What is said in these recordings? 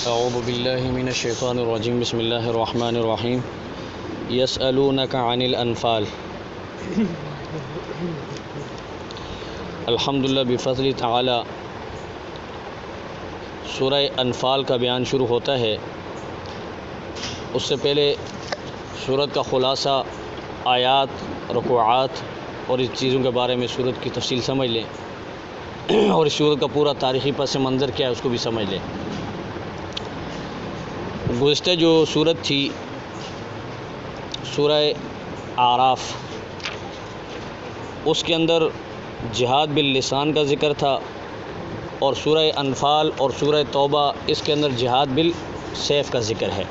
اعوذ باللہ من الشیطان الرجیم بسم اللہ الرحمن الرحیم یسألونک عن الانفال الحمدللہ بفضل تعالی سورہ انفال کا بیان شروع ہوتا ہے۔ اس سے پہلے سورت کا خلاصہ، آیات، رکوعات اور اس چیزوں کے بارے میں سورت کی تفصیل سمجھ لیں، اور اس سورت کا پورا تاریخی پس منظر کیا ہے اس کو بھی سمجھ لیں۔ گزشتہ جو سورت تھی سورہ اعراف، اس کے اندر جہاد باللسان کا ذکر تھا، اور سورہ انفال اور سورہ توبہ اس کے اندر جہاد بالسیف کا ذکر ہے۔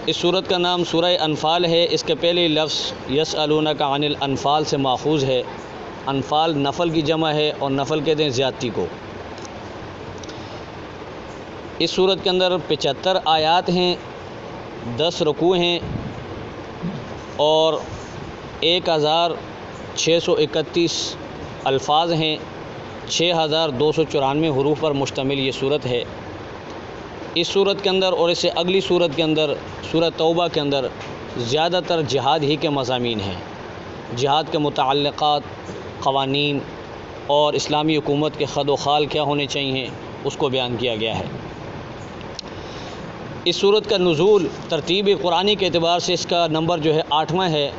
اس سورت کا نام سورہ انفال ہے۔ اس کے پہلے لفظ یسألونک عن الانفال سے ماخوذ ہے۔ انفال نفل کی جمع ہے، اور نفل کہتے ہیں زیادتی کو۔ اس سورت کے اندر 75 آیات ہیں، 10 رکوع ہیں، اور 1631 الفاظ ہیں، 6294 حروف پر مشتمل یہ سورت ہے۔ اس سورت کے اندر اور اس سے اگلی سورت کے اندر سورہ توبہ کے اندر زیادہ تر جہاد ہی کے مضامین ہیں۔ جہاد کے متعلقات، قوانین اور اسلامی حکومت کے خد و خال کیا ہونے چاہیے اس کو بیان کیا گیا ہے۔ اس سورت کا نزول ترتیب قرآنی کے اعتبار سے اس کا نمبر جو ہے 8واں ہے،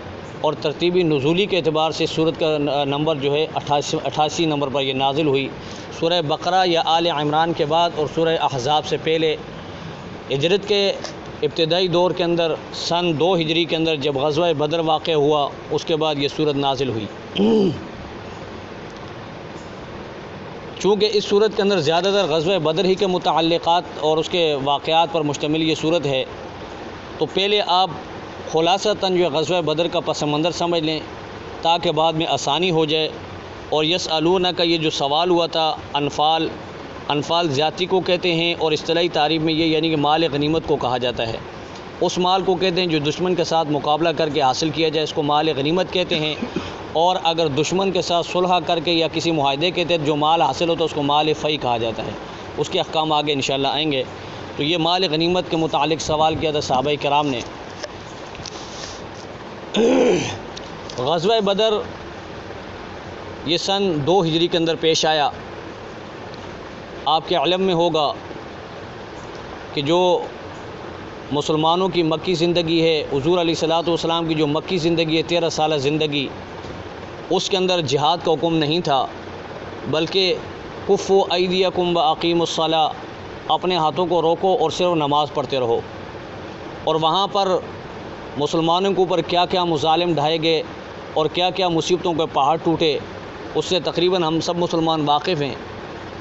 اور ترتیبی نزولی کے اعتبار سے سورت کا نمبر جو ہے 88 نمبر پر یہ نازل ہوئی۔ سورہ بقرہ یا آل عمران کے بعد اور سورہ احزاب سے پہلے ہجرت کے ابتدائی دور کے اندر سن 2 ہجری کے اندر جب غزوہ بدر واقع ہوا، اس کے بعد یہ سورت نازل ہوئی۔ چونکہ اس صورت کے اندر زیادہ تر غزوہ بدر ہی کے متعلقات اور اس کے واقعات پر مشتمل یہ صورت ہے، تو پہلے آپ خلاصتاً جو غزوہ بدر کا پس منظر سمجھ لیں تاکہ بعد میں آسانی ہو جائے۔ اور یسألونک کا یہ جو سوال ہوا تھا، انفال زیادتی کو کہتے ہیں، اور اصطلاحی تعریف میں یہ یعنی کہ مال غنیمت کو کہا جاتا ہے۔ اس مال کو کہتے ہیں جو دشمن کے ساتھ مقابلہ کر کے حاصل کیا جائے، اس کو مال غنیمت کہتے ہیں۔ اور اگر دشمن کے ساتھ صلح کر کے یا کسی معاہدے کے تحت جو مال حاصل ہوتا ہے اس کو مال فی کہا جاتا ہے۔ اس کے احکام آگے انشاءاللہ آئیں گے۔ تو یہ مال غنیمت کے متعلق سوال کیا تھا صحابہ کرام نے۔ غزوہ بدر یہ سن 2 ہجری کے اندر پیش آیا۔ آپ کے علم میں ہوگا کہ جو مسلمانوں کی مکی زندگی ہے، حضور علیہ الصلوۃ والسلام کی جو مکی زندگی ہے، 13 سالہ زندگی، اس کے اندر جہاد کا حکم نہیں تھا، بلکہ کفوا ایدیکم واقیموا الصلاۃ، اپنے ہاتھوں کو روکو اور صرف نماز پڑھتے رہو۔ اور وہاں پر مسلمانوں کے اوپر کیا کیا مظالم ڈھائے گئے اور کیا کیا مصیبتوں کے پہاڑ ٹوٹے، اس سے تقریباً ہم سب مسلمان واقف ہیں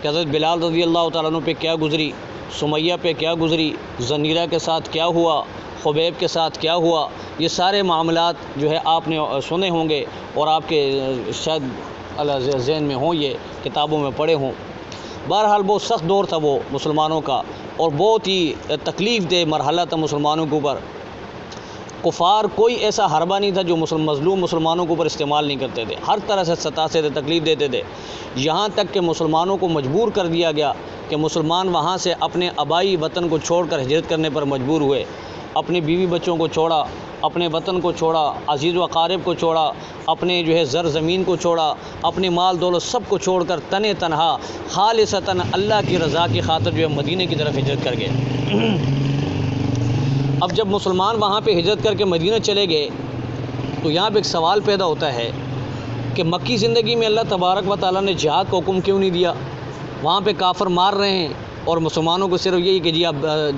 کہ حضرت بلال رضی اللہ تعالیٰ عنہ پہ کیا گزری، سمیہ پہ کیا گزری، زنیرہ کے ساتھ کیا ہوا، خبیب کے ساتھ کیا ہوا۔ یہ سارے معاملات جو ہے آپ نے سنے ہوں گے، اور آپ کے شاید ذہن میں ہوں، یہ کتابوں میں پڑھے ہوں۔ بہرحال بہت سخت دور تھا وہ مسلمانوں کا، اور بہت ہی تکلیف دہ مرحلہ تھا مسلمانوں کے اوپر۔ کفار کوئی ایسا حربہ نہیں تھا جو مظلوم مسلمانوں کے اوپر استعمال نہیں کرتے تھے، ہر طرح سے ستاتے تھے، تکلیف دیتے تھے، یہاں تک کہ مسلمانوں کو مجبور کر دیا گیا کہ مسلمان وہاں سے اپنے آبائی وطن کو چھوڑ کر ہجرت کرنے پر مجبور ہوئے۔ اپنے بیوی بچوں کو چھوڑا، اپنے وطن کو چھوڑا، عزیز و اقارب کو چھوڑا، اپنے جو ہے زر زمین کو چھوڑا، اپنے مال دولت سب کو چھوڑ کر تنہا خالصتاً اللہ کی رضا کی خاطر جو ہے مدینے کی طرف ہجرت کر گئے۔ اب جب مسلمان وہاں پہ ہجرت کر کے مدینہ چلے گئے تو یہاں پہ ایک سوال پیدا ہوتا ہے کہ مکی زندگی میں اللہ تبارک و تعالیٰ نے جہاد کا حکم کیوں نہیں دیا؟ وہاں پہ کافر مار رہے ہیں، اور مسلمانوں کو صرف یہی کہ جی آپ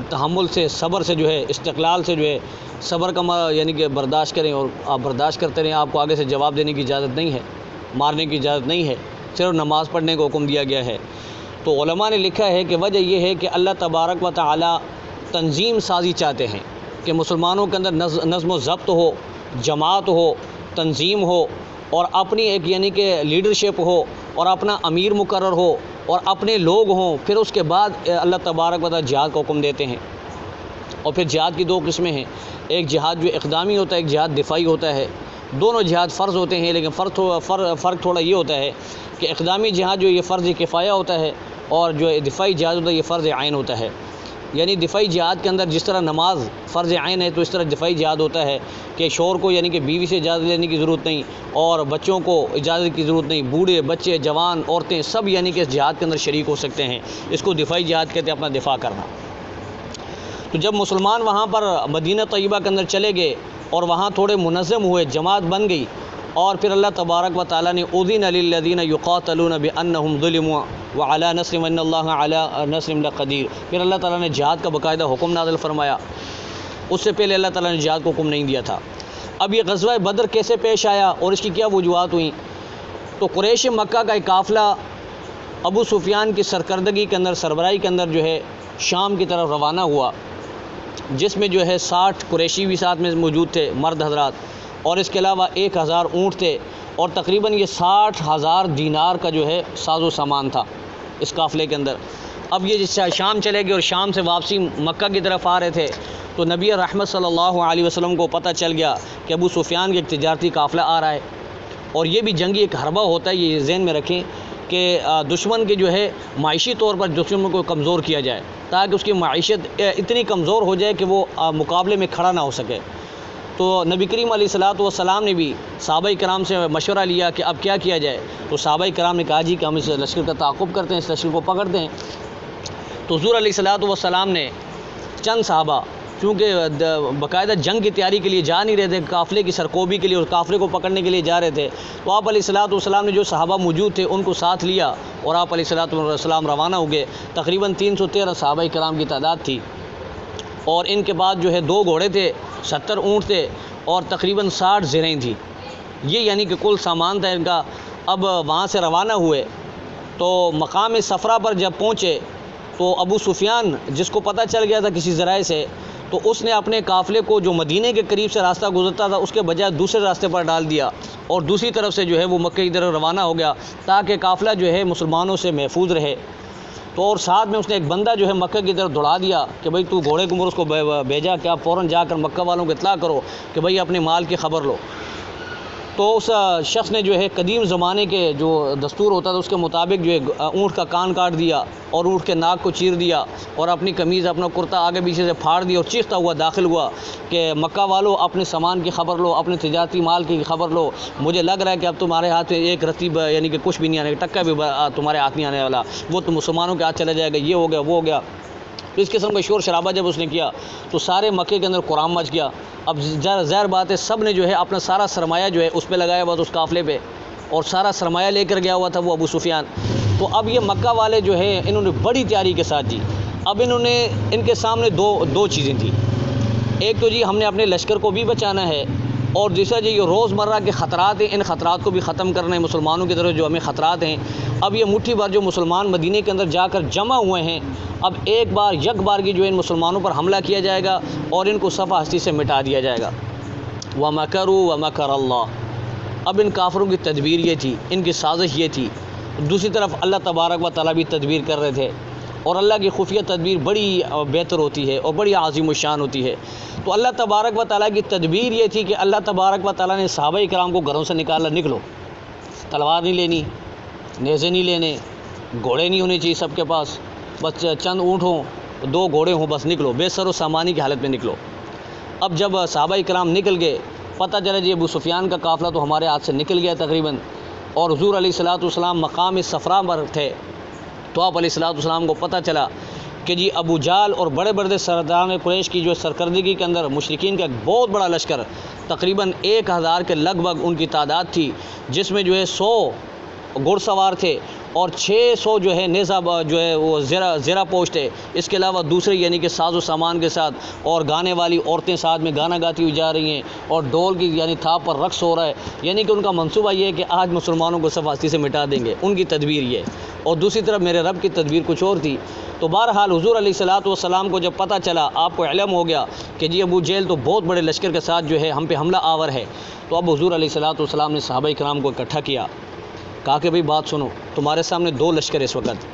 تحمل سے، صبر سے جو ہے، استقلال سے جو ہے، صبر کا یعنی کہ برداشت کریں، اور آپ برداشت کرتے رہیں، آپ کو آگے سے جواب دینے کی اجازت نہیں ہے، مارنے کی اجازت نہیں ہے، صرف نماز پڑھنے کا حکم دیا گیا ہے۔ تو علماء نے لکھا ہے کہ وجہ یہ ہے کہ اللہ تبارک و تعالیٰ تنظیم سازی چاہتے ہیں کہ مسلمانوں کے اندر نظم و ضبط ہو، جماعت ہو، تنظیم ہو، اور اپنی ایک یعنی کہ لیڈرشپ ہو، اور اپنا امیر مقرر ہو، اور اپنے لوگ ہوں۔ پھر اس کے بعد اللہ تبارک و تعالیٰ جہاد کا حکم دیتے ہیں۔ اور پھر جہاد کی 2 قسمیں ہیں، ایک جہاد جو اقدامی ہوتا ہے، ایک جہاد دفاعی ہوتا ہے۔ دونوں جہاد فرض ہوتے ہیں، لیکن فرق تھوڑا یہ ہوتا ہے کہ اقدامی جہاد جو یہ فرض کفایہ ہوتا ہے، اور جو دفاعی جہاد ہوتا ہے یہ فرض عین ہوتا ہے۔ یعنی دفاعی جہاد کے اندر جس طرح نماز فرض عین ہے، تو اس طرح دفاعی جہاد ہوتا ہے کہ شوہر کو یعنی کہ بیوی سے اجازت لینے کی ضرورت نہیں، اور بچوں کو اجازت کی ضرورت نہیں، بوڑھے بچے جوان عورتیں سب یعنی کہ اس جہاد کے اندر شریک ہو سکتے ہیں۔ اس کو دفاعی جہاد کہتے ہیں، اپنا دفاع کرنا۔ تو جب مسلمان وہاں پر مدینہ طیبہ کے اندر چلے گئے اور وہاں تھوڑے منظم ہوئے، جماعت بن گئی، اور پھر اللہ تبارک و تعالیٰ نے اذن للذین یقاتلون بانہم ظلموا وعلی نصرہم ان اللہ علی نصرہم لقدیر۔ پھر اللہ تعالیٰ نے جہاد کا باقاعدہ حکم نازل فرمایا، اس سے پہلے اللہ تعالیٰ نے جہاد کو حکم نہیں دیا تھا۔ اب یہ غزوہ بدر کیسے پیش آیا اور اس کی کیا وجوہات ہوئیں؟ تو قریش مکہ کا ایک قافلہ ابو سفیان کی سرکردگی کے اندر، سربراہی کے اندر جو ہے شام کی طرف روانہ ہوا، جس میں جو ہے 60 قریشی بھی ساتھ میں موجود تھے، مرد حضرات، اور اس کے علاوہ 1000 اونٹ تھے، اور تقریباً یہ 60,000 دینار کا جو ہے ساز و سامان تھا اس قافلے کے اندر۔ اب یہ جس شام چلے گئے اور شام سے واپسی مکہ کی طرف آ رہے تھے، تو نبی رحمت صلی اللہ علیہ وسلم کو پتہ چل گیا کہ ابو سفیان کا ایک تجارتی قافلہ آ رہا ہے، اور یہ بھی جنگی ایک حربہ ہوتا ہے، یہ ذہن میں رکھیں کہ دشمن کے جو ہے معاشی طور پر دشمن کو کمزور کیا جائے، تاکہ اس کی معیشت اتنی کمزور ہو جائے کہ وہ مقابلے میں کھڑا نہ ہو سکے۔ تو نبی کریم علیہ الصلوۃ والسلام نے بھی صحابہ کرام سے مشورہ لیا کہ اب کیا کیا جائے، تو صحابہ کرام نے کہا جی کہ ہم اس لشکر کا تعاقب کرتے ہیں، اس لشکر کو پکڑتے ہیں۔ تو حضور علیہ الصلوۃ والسلام نے چند صحابہ، چونکہ باقاعدہ جنگ کی تیاری کے لیے جا نہیں رہے تھے، قافلے کی سرکوبی کے لیے اور قافلے کو پکڑنے کے لیے جا رہے تھے، تو آپ علیہ الصلوۃ والسلام نے جو صحابہ موجود تھے ان کو ساتھ لیا، اور آپ علیہ الصلوۃ والسلام روانہ ہو گئے۔ تقریباً 313 صحابہ کرام کی تعداد تھی، اور ان کے بعد جو ہے 2 گھوڑے تھے، 70 اونٹ تھے، اور تقریباً 60 زرہیں تھیں۔ یہ یعنی کہ کل سامان تھا ان کا۔ اب وہاں سے روانہ ہوئے تو مقام صفرا پر جب پہنچے تو ابو سفیان، جس کو پتہ چل گیا تھا کسی ذرائع سے، تو اس نے اپنے قافلے کو جو مدینہ کے قریب سے راستہ گزرتا تھا اس کے بجائے دوسرے راستے پر ڈال دیا، اور دوسری طرف سے جو ہے وہ مکہ کی طرف روانہ ہو گیا، تاکہ قافلہ جو ہے مسلمانوں سے محفوظ رہے۔ تو اور ساتھ میں اس نے ایک بندہ جو ہے مکہ کی طرف دوڑا دیا کہ بھئی تو گھوڑے کو اس کو بھیجا کہ آپ فوراً جا کر مکہ والوں کو اطلاع کرو کہ بھئی اپنے مال کی خبر لو۔ تو اس شخص نے جو ہے قدیم زمانے کے جو دستور ہوتا تھا اس کے مطابق جو ہے اونٹ کا کان کاٹ دیا، اور اونٹ کے ناک کو چیر دیا، اور اپنی قمیض اپنا کرتا آگے پیچھے سے پھاڑ دیا، اور چیختا ہوا داخل ہوا کہ مکہ والو اپنے سامان کی خبر لو، اپنے تجارتی مال کی خبر لو، مجھے لگ رہا ہے کہ اب تمہارے ہاتھ میں ایک رتی یعنی کہ کچھ بھی نہیں آنے، ٹکا بھی تمہارے ہاتھ نہیں آنے والا، وہ تو مسلمانوں کے ہاتھ چلا جائے گا، یہ ہو گیا وہ ہو گیا۔ تو اس قسم کا شور شرابہ جب اس نے کیا تو سارے مکے کے اندر قرام مچ گیا۔ اب ظاہر بات ہے سب نے جو ہے اپنا سارا سرمایہ جو ہے اس پہ لگایا ہوا تھا، اس قافلے پہ، اور سارا سرمایہ لے کر گیا ہوا تھا وہ ابو سفیان۔ تو اب یہ مکہ والے جو ہے انہوں نے بڑی تیاری کے ساتھ جی، اب ان کے سامنے دو چیزیں تھیں۔ ایک تو جی ہم نے اپنے لشکر کو بھی بچانا ہے، اور دوسرا جی یہ روزمرہ کے خطرات ہیں، ان خطرات کو بھی ختم کرنا ہے، مسلمانوں کی طرف جو ہمیں خطرات ہیں۔ اب یہ مٹھی بھر جو مسلمان مدینہ کے اندر جا کر جمع ہوئے ہیں، اب ایک بار یک بار کی جو ان مسلمانوں پر حملہ کیا جائے گا اور ان کو صفحہ ہستی سے مٹا دیا جائے گا۔ وَمَكَرُوا وَمَكَرَ اللَّهُ۔ اب ان کافروں کی تدبیر یہ تھی، ان کی سازش یہ تھی۔ دوسری طرف اللہ تبارک و تعالیٰ بھی تدبیر کر رہے تھے، اور اللہ کی خفیہ تدبیر بڑی بہتر ہوتی ہے اور بڑی عظیم الشان ہوتی ہے۔ تو اللہ تبارک و تعالیٰ کی تدبیر یہ تھی کہ اللہ تبارک و تعالیٰ نے صحابہ کرام کو گھروں سے نکالا، نکلو، تلوار نہیں لینی، نیزے نہیں لینے، گھوڑے نہیں ہونے چاہیے سب کے پاس، بس چند اونٹ ہوں، 2 گھوڑے ہوں، بس نکلو، بے سر و سامانی کی حالت میں نکلو۔ اب جب صحابہ کرام نکل گئے، پتہ چلا جی ابو سفیان کا قافلہ تو ہمارے ہاتھ سے نکل گیا تقریباً، اور حضور علیہ الصلوۃ والسلام مقام صفرا پر تھے۔ تو آپ علیہ الصلوۃ والسلام کو پتہ چلا کہ جی ابو جہل اور بڑے بڑے سرداران قریش کی جو سرکردگی کے اندر مشرکین کا ایک بہت بڑا لشکر، تقریباً 1000 کے لگ بھگ ان کی تعداد تھی، جس میں جو ہے 100 گھڑ سوار تھے، اور 600 جو ہے نیزہ جو ہے وہ زیرہ پوش تھے، اس کے علاوہ دوسرے یعنی کہ ساز و سامان کے ساتھ، اور گانے والی عورتیں ساتھ میں گانا گاتی ہوئی جا رہی ہیں، اور ڈول کی یعنی تھاپ پر رقص ہو رہا ہے، یعنی کہ ان کا منصوبہ یہ ہے کہ آج مسلمانوں کو صفحہ ہستی سے مٹا دیں گے، ان کی تدبیر یہ۔ اور دوسری طرف میرے رب کی تدبیر کچھ اور تھی۔ تو بہرحال حضور علیہ الصلوۃ والسلام کو جب پتہ چلا، آپ کو علم ہو گیا کہ جی ابو جہل تو بہت بڑے لشکر کے ساتھ جو ہے ہم پہ حملہ آور ہے، تو اب حضور علیہ الصلوۃ والسلام نے صحابہ کرام کو اکٹھا کیا، کہا کہ بھئی بات سنو، تمہارے سامنے 2 لشکر اس وقت،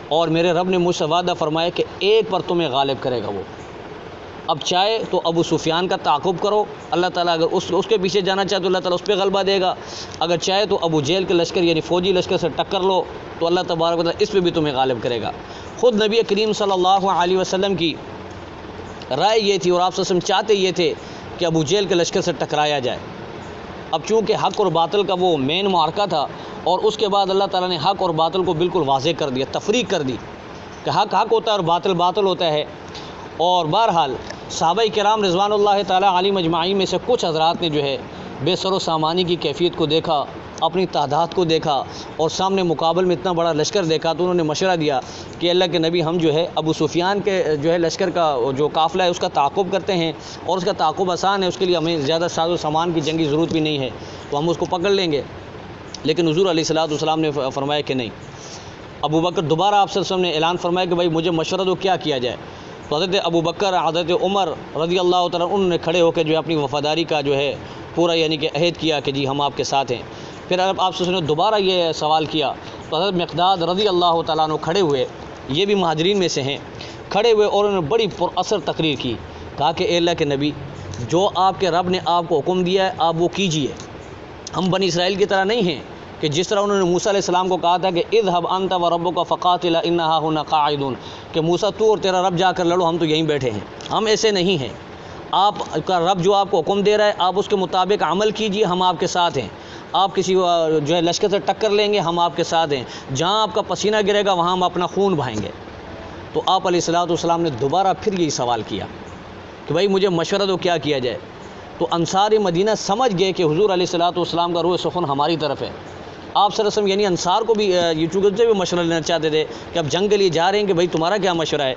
اور میرے رب نے مجھ سے وعدہ فرمایا کہ ایک پر تمہیں غالب کرے گا وہ، اب چاہے تو ابو سفیان کا تعاقب کرو، اللہ تعالیٰ اگر اس کے پیچھے جانا چاہے تو اللہ تعالیٰ اس پہ غلبہ دے گا، اگر چاہے تو ابو جہل کے لشکر یعنی فوجی لشکر سے ٹکر لو تو اللہ تبارک و تعالیٰ اس پہ بھی تمہیں غالب کرے گا۔ خود نبی کریم صلی اللہ علیہ وسلم کی رائے یہ تھی اور آپ صلی اللہ علیہ وسلم چاہتے یہ تھے کہ ابو جہل کے لشکر سے ٹکرایا جائے۔ اب چونکہ حق اور باطل کا وہ مین معرکہ تھا اور اس کے بعد اللہ تعالیٰ نے حق اور باطل کو بالکل واضح کر دیا، تفریق کر دی کہ حق حق ہوتا ہے اور باطل باطل ہوتا ہے۔ اور بہرحال صحابہ کرام رضوان اللہ تعالیٰ علیہم اجمعین میں سے کچھ حضرات نے جو ہے بے سر و سامانی کی کیفیت کو دیکھا، اپنی تعداد کو دیکھا اور سامنے مقابل میں اتنا بڑا لشکر دیکھا تو انہوں نے مشورہ دیا کہ اللہ کے نبی ہم جو ہے ابو سفیان کے جو ہے لشکر کا جو قافلہ ہے اس کا تعاقب کرتے ہیں اور اس کا تعاقب آسان ہے، اس کے لیے ہمیں زیادہ ساز و سامان کی جنگی ضرورت بھی نہیں ہے تو ہم اس کو پکڑ لیں گے۔ لیکن حضور علیہ الصلوۃ والسلام نے فرمایا کہ نہیں۔ ابو بکر دوبارہ آپ صلی اللہ علیہ وسلم نے اعلان فرمایا کہ بھائی مجھے مشورہ دو کیا کیا جائے، تو حضرت ابو بکر حضرت عمر رضی اللہ تعالیٰ انہوں نے کھڑے ہو کے جو ہے اپنی وفاداری کا جو ہے پورا یعنی کہ عہد کیا کہ جی ہم آپ کے ساتھ ہیں۔ پھر آپ صلی اللہ علیہ وسلم نے دوبارہ یہ سوال کیا تو حضرت مقداد رضی اللہ تعالیٰ عنہ کھڑے ہوئے، یہ بھی مہاجرین میں سے ہیں، کھڑے ہوئے اور انہوں نے بڑی پر اثر تقریر کی، کہا کہ اے اللہ کے نبی جو آپ کے رب نے آپ کو حکم دیا ہے آپ وہ کیجئے، ہم بنی اسرائیل کی طرح نہیں ہیں کہ جس طرح انہوں نے موسیٰ علیہ السلام کو کہا تھا کہ اذهب انت وربک فقاتلا انھا هنا قاعدون، کہ موسیٰ تو اور تیرا رب جا کر لڑو، ہم تو یہیں بیٹھے ہیں۔ ہم ایسے نہیں ہیں، آپ کا رب جو آپ کو حکم دے رہا ہے آپ اس کے مطابق عمل کیجئے، ہم آپ کے ساتھ ہیں۔ آپ کسی جو ہے لشکر سے ٹکر لیں گے ہم آپ کے ساتھ ہیں، جہاں آپ کا پسینہ گرے گا وہاں ہم اپنا خون بہائیں گے۔ تو آپ علیہ الصلوۃ والسلام نے دوبارہ پھر یہی سوال کیا کہ بھائی مجھے مشورہ دو کیا کیا جائے۔ تو انصار مدینہ سمجھ گئے کہ حضور علیہ الصلوۃ والسلام کا روح سخن ہماری طرف ہے۔ آپ صلی اللہ علیہ وسلم یعنی انصار کو بھی یہ چونکہ سے بھی مشورہ لینا چاہتے تھے کہ اب جنگ کے لیے جا رہے ہیں کہ بھائی تمہارا کیا مشورہ ہے۔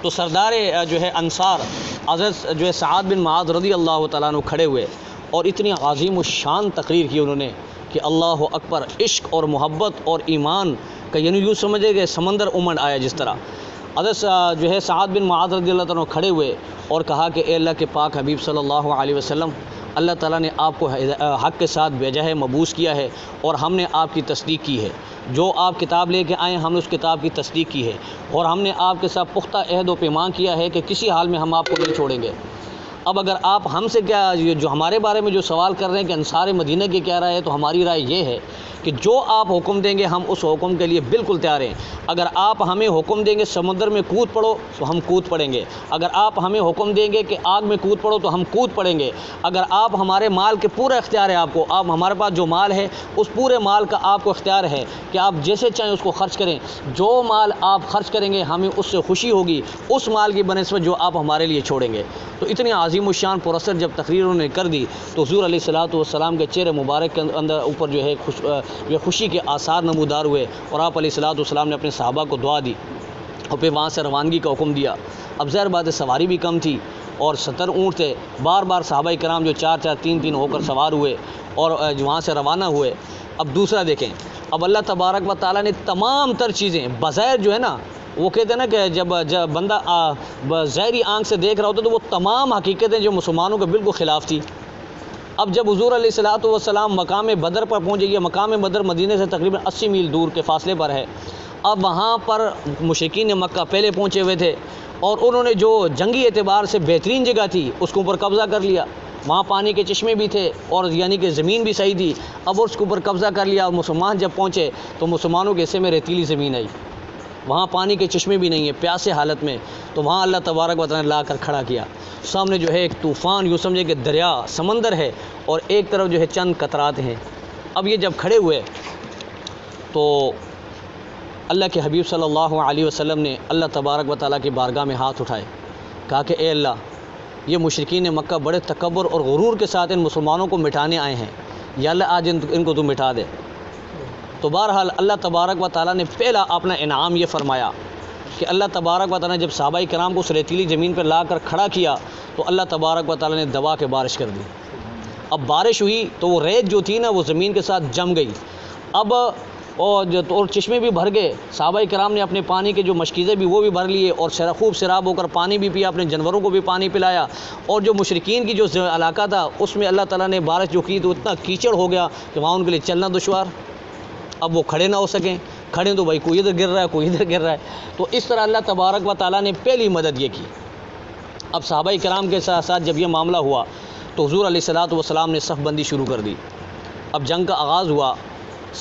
تو سردار جو ہے انصار حضرت جو ہے سعد بن معاذ رضی اللہ تعالیٰ عنہ کھڑے ہوئے اور اتنی عظیم الشان تقریر کی انہوں نے کہ اللہ اکبر، عشق اور محبت اور ایمان کا یعنی یوں سمجھے کہ سمندر امنڈ آیا جس طرح۔ حضرت جو ہے سعد بن معاذ رضی اللہ تعالیٰ عنہ کھڑے ہوئے اور کہا کہ اے اللہ کے پاک حبیب صلی اللہ علیہ وسلم، اللہ تعالیٰ نے آپ کو حق کے ساتھ بھیجا ہے، مبعوث کیا ہے اور ہم نے آپ کی تصدیق کی ہے، جو آپ کتاب لے کے آئے ہم نے اس کتاب کی تصدیق کی ہے اور ہم نے آپ کے ساتھ پختہ عہد و پیمان کیا ہے کہ کسی حال میں ہم آپ کو نہیں چھوڑیں گے۔ اب اگر آپ ہم سے کیا جو ہمارے بارے میں جو سوال کر رہے ہیں کہ انصار مدینہ کی کیا رائے ہے، تو ہماری رائے یہ ہے کہ جو آپ حکم دیں گے ہم اس حکم کے لیے بالکل تیار ہیں۔ اگر آپ ہمیں حکم دیں گے سمندر میں کود پڑو تو ہم کود پڑیں گے، اگر آپ ہمیں حکم دیں گے کہ آگ میں کود پڑو تو ہم کود پڑیں گے، اگر آپ ہمارے مال کے پورا اختیار ہے آپ کو، آپ ہمارے پاس جو مال ہے اس پورے مال کا آپ کو اختیار ہے کہ آپ جیسے چاہیں اس کو خرچ کریں، جو مال آپ خرچ کریں گے ہمیں اس سے خوشی ہوگی اس مال کی بنسبت جو آپ ہمارے لیے چھوڑیں گے۔ تو اتنی عظیم الشان پر اثر جب تقریر انہوں نے کر دی تو حضور علیہ الصلوۃ والسلام کے چہرے مبارک کے اندر اوپر جو ہے خوشی کے آثار نمودار ہوئے اور آپ علیہ الصلوۃ والسلام نے اپنے صحابہ کو دعا دی اور پھر وہاں سے روانگی کا حکم دیا۔ اب ظاہر بات ہے سواری بھی کم تھی اور 70 اونٹ تھے، بار بار صحابہ کرام جو 4 3 ہو کر سوار ہوئے اور وہاں سے روانہ ہوئے۔ اب دوسرا دیکھیں، اب اللہ تبارک و تعالیٰ نے تمام تر چیزیں بظاہر جو ہے نا، وہ کہتے ہیں نا کہ جب بندہ ظاہری آنکھ سے دیکھ رہا ہوتا تو وہ تمام حقیقتیں جو مسلمانوں کے بالکل خلاف تھی۔ اب جب حضور علیہ الصلوۃ والسلام مقام بدر پر پہنچے، یہ مقام بدر مدینہ سے تقریباً 80 میل دور کے فاصلے پر ہے۔ اب وہاں پر مشرکین مکہ پہلے پہنچے ہوئے تھے اور انہوں نے جو جنگی اعتبار سے بہترین جگہ تھی اس کے اوپر قبضہ کر لیا، وہاں پانی کے چشمے بھی تھے اور یعنی کہ زمین بھی صحیح تھی، اب اس کے اوپر قبضہ کر لیا۔ اور مسلمان جب پہنچے تو مسلمانوں کے حصے میں ریتیلی زمین آئی، وہاں پانی کے چشمے بھی نہیں ہیں، پیاسے حالت میں، تو وہاں اللہ تبارک و تعالیٰ نے لا کر کھڑا کیا۔ سامنے جو ہے ایک طوفان، یوں سمجھے کہ دریا سمندر ہے اور ایک طرف جو ہے چند قطرات ہیں۔ اب یہ جب کھڑے ہوئے تو اللہ کے حبیب صلی اللہ علیہ وسلم نے اللہ تبارک و تعالیٰ کی بارگاہ میں ہاتھ اٹھائے، کہا کہ اے اللہ، یہ مشرکین مکہ بڑے تکبر اور غرور کے ساتھ ان مسلمانوں کو مٹانے آئے ہیں، یا اللہ آج ان کو تو مٹا دے۔ تو بہرحال اللہ تبارک و تعالیٰ نے پہلا اپنا انعام یہ فرمایا کہ اللہ تبارک و تعالیٰ نے جب صحابہ کرام کو اس ریتیلی زمین پر لا کر کھڑا کیا تو اللہ تبارک و تعالیٰ نے دوا کے بارش کر دی۔ اب بارش ہوئی تو وہ ریت جو تھی نا وہ زمین کے ساتھ جم گئی، اب اور چشمے بھی بھر گئے۔ صحابہ کرام نے اپنے پانی کے جو مشکیزیں بھی وہ بھی بھر لیے اور خوب سیراب ہو کر پانی بھی پیا، اپنے جانوروں کو بھی پانی پلایا، اور جو مشرکین کی جو علاقہ تھا اس میں اللہ تعالیٰ نے بارش جو کی تو اتنا کیچڑ ہو گیا کہ وہاں ان کے لیے چلنا دشوار، اب وہ کھڑے نہ ہو سکیں، کھڑے تو بھائی کوئی ادھر گر رہا ہے کوئی ادھر گر رہا ہے۔ تو اس طرح اللہ تبارک و تعالیٰ نے پہلی مدد یہ کی اب صحابہ کرام کے ساتھ ساتھ جب یہ معاملہ ہوا تو حضور علیہ الصلوۃ والسلام نے صف بندی شروع کر دی. اب جنگ کا آغاز ہوا.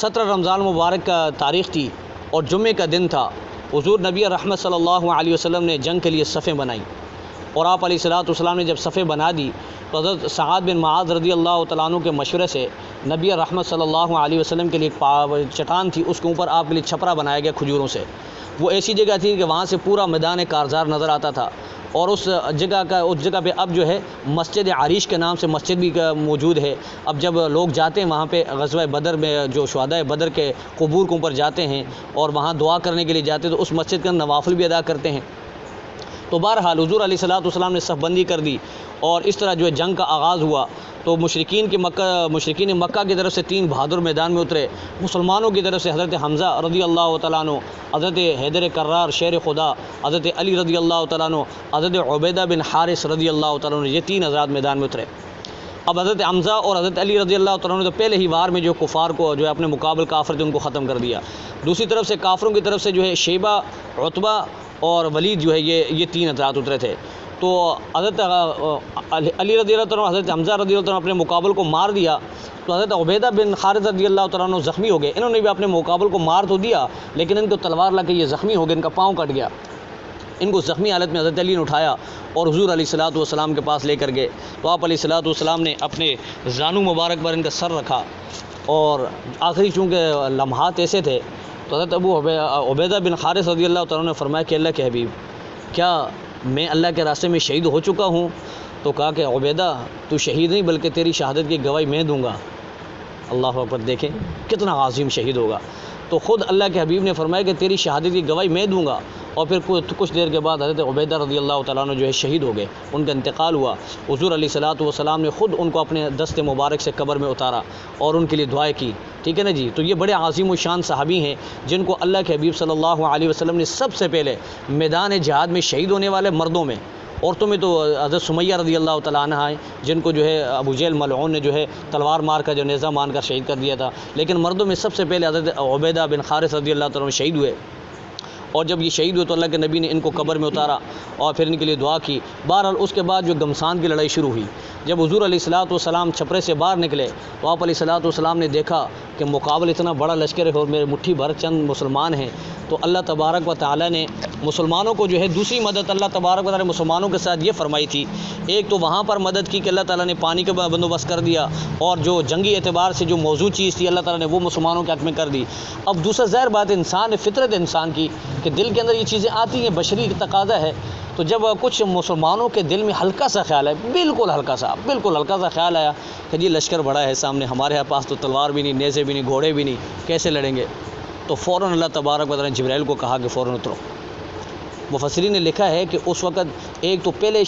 17 رمضان مبارک کا تاریخ تھی اور جمعے کا دن تھا. حضور نبی رحمت صلی اللہ علیہ وسلم نے جنگ کے لیے صفیں بنائیں اور آپ علیہ الصلوۃ والسلام نے جب صفیں بنا دی تو حضرت سعد بن معاذ رضی اللہ تعالیٰ عنہ کے مشورے سے نبی رحمت صلی اللہ علیہ وسلم کے لیے ایک چٹان تھی، اس کے اوپر آپ کے لیے چھپرا بنایا گیا کھجوروں سے. وہ ایسی جگہ تھی کہ وہاں سے پورا میدان کارزار نظر آتا تھا، اور اس جگہ پہ اب جو ہے مسجد عریش کے نام سے مسجد بھی موجود ہے. اب جب لوگ جاتے ہیں وہاں پہ غزوہ بدر میں جو شہداء بدر کے قبور کے اوپر جاتے ہیں اور وہاں دعا کرنے کے لیے جاتے ہیں تو اس مسجد کا نوافل بھی ادا کرتے ہیں. تو بہرحال حضور علیہ الصلوۃ والسلام نے صف بندی کر دی اور اس طرح جو ہے جنگ کا آغاز ہوا. تو مشرکین مکہ کی طرف سے 3 بہادر میدان میں اترے. مسلمانوں کی طرف سے حضرت حمزہ رضی اللہ تعالیٰ عنہ، حضرت حیدر کرار شیر خدا، حضرت علی رضی اللہ تعالیٰ عنہ، حضرت عبیدہ بن حارث رضی اللہ تعالیٰ عنہ، یہ 3 حضرات میدان میں اترے. اب حضرت حمزہ اور حضرت علی رضی اللہ تعالیٰ عنہ نے تو پہلے ہی وار میں جو کفار کو جو ہے اپنے مقابل کافر تھے ان کو ختم کر دیا. دوسری طرف سے کافروں کی طرف سے جو ہے شیبہ، عتبہ اور ولید جو ہے یہ 3 حضرات اترے تھے. تو حضرت علی رضی اللہ تعالیٰ عنہ، حضرت حمزہ رضی اللہ تعالیٰ عنہ اپنے مقابل کو مار دیا تو حضرت عبیدہ بن حارث رضی اللہ تعالیٰ عنہ زخمی ہو گئے. انہوں نے بھی اپنے مقابل کو مار تو دیا لیکن ان کو تلوار لگ کے یہ زخمی ہو گئے، ان کا پاؤں کٹ گیا. ان کو زخمی حالت میں حضرت علی نے اٹھایا اور حضور علیہ الصلوۃ والسلام کے پاس لے کر گئے. تو آپ علیہ الصلوۃ والسلام نے اپنے زانو مبارک پر ان کا سر رکھا اور آخری چونکہ لمحات ایسے تھے تو حضرت ابو عبیدہ بن حارث رضی اللہ تعالیٰ نے فرمایا کہ اللہ کے حبیب، کیا میں اللہ کے راستے میں شہید ہو چکا ہوں؟ تو کہا کہ عبیدہ تو شہید نہیں بلکہ تیری شہادت کی گواہی میں دوں گا. اللہ اکبر، دیکھیں کتنا عظیم شہید ہوگا. تو خود اللہ کے حبیب نے فرمایا کہ تیری شہادت کی گواہی میں دوں گا. اور پھر کچھ دیر کے بعد حضرت عبیدہ رضی اللہ تعالیٰ عنہ جو ہے شہید ہو گئے، ان کا انتقال ہوا. حضور علیہ الصلوۃ والسلام نے خود ان کو اپنے دست مبارک سے قبر میں اتارا اور ان کے لیے دعائیں کی. ٹھیک ہے نا جی. تو یہ بڑے عظیم و شان صحابی ہیں جن کو اللہ کے حبیب صلی اللہ علیہ وسلم نے سب سے پہلے میدان جہاد میں شہید ہونے والے مردوں میں، عورتوں میں تو حضرت سمیہ رضی اللہ تعالیٰ عنہ ہیں جن کو جو ہے ابو جہل ملعون نے جو ہے تلوار مار کر جو نیزہ مان کر شہید کر دیا تھا. لیکن مردوں میں سب سے پہلے حضرت عبیدہ بن حارث رضی اللہ تعالیٰ عنہ شہید ہوئے. اور جب یہ شہید ہوئے تو اللہ کے نبی نے ان کو قبر میں اتارا اور پھر ان کے لیے دعا کی. بہرحال اس کے بعد جو گمسان کی لڑائی شروع ہوئی، جب حضور علیہ الصلوۃ والسلام چھپرے سے باہر نکلے تو آپ علیہ الصلوۃ والسلام نے دیکھا کہ مقابل اتنا بڑا لشکر ہے اور میرے مٹھی بھر چند مسلمان ہیں. تو اللہ تبارک و تعالیٰ نے مسلمانوں کو جو ہے دوسری مدد اللہ تبارک و تعالیٰ نے مسلمانوں کے ساتھ یہ فرمائی تھی. ایک تو وہاں پر مدد کی کہ اللہ تعالیٰ نے پانی کا بندوبست کر دیا اور جو جنگی اعتبار سے جو موضوع چیز تھی اللہ تعالیٰ نے وہ مسلمانوں کے حق میں کر دی. اب دوسرا ظاہر بات انسان فطرت انسان کی کہ دل کے اندر یہ چیزیں آتی ہیں، بشری تقاضا ہے. تو جب کچھ مسلمانوں کے دل میں ہلکا سا خیال ہے، بالکل ہلکا سا خیال آیا کہ جی لشکر بڑا ہے سامنے، ہمارے پاس تو تلوار بھی نہیں، نیزے بھی نہیں، گھوڑے بھی نہیں، کیسے لڑیں گے؟ تو فوراً اللہ تبارک و تعالیٰ نے جبرائیل کو کہا کہ فوراً اترو. مفسرین نے لکھا ہے کہ اس وقت ایک تو پہلے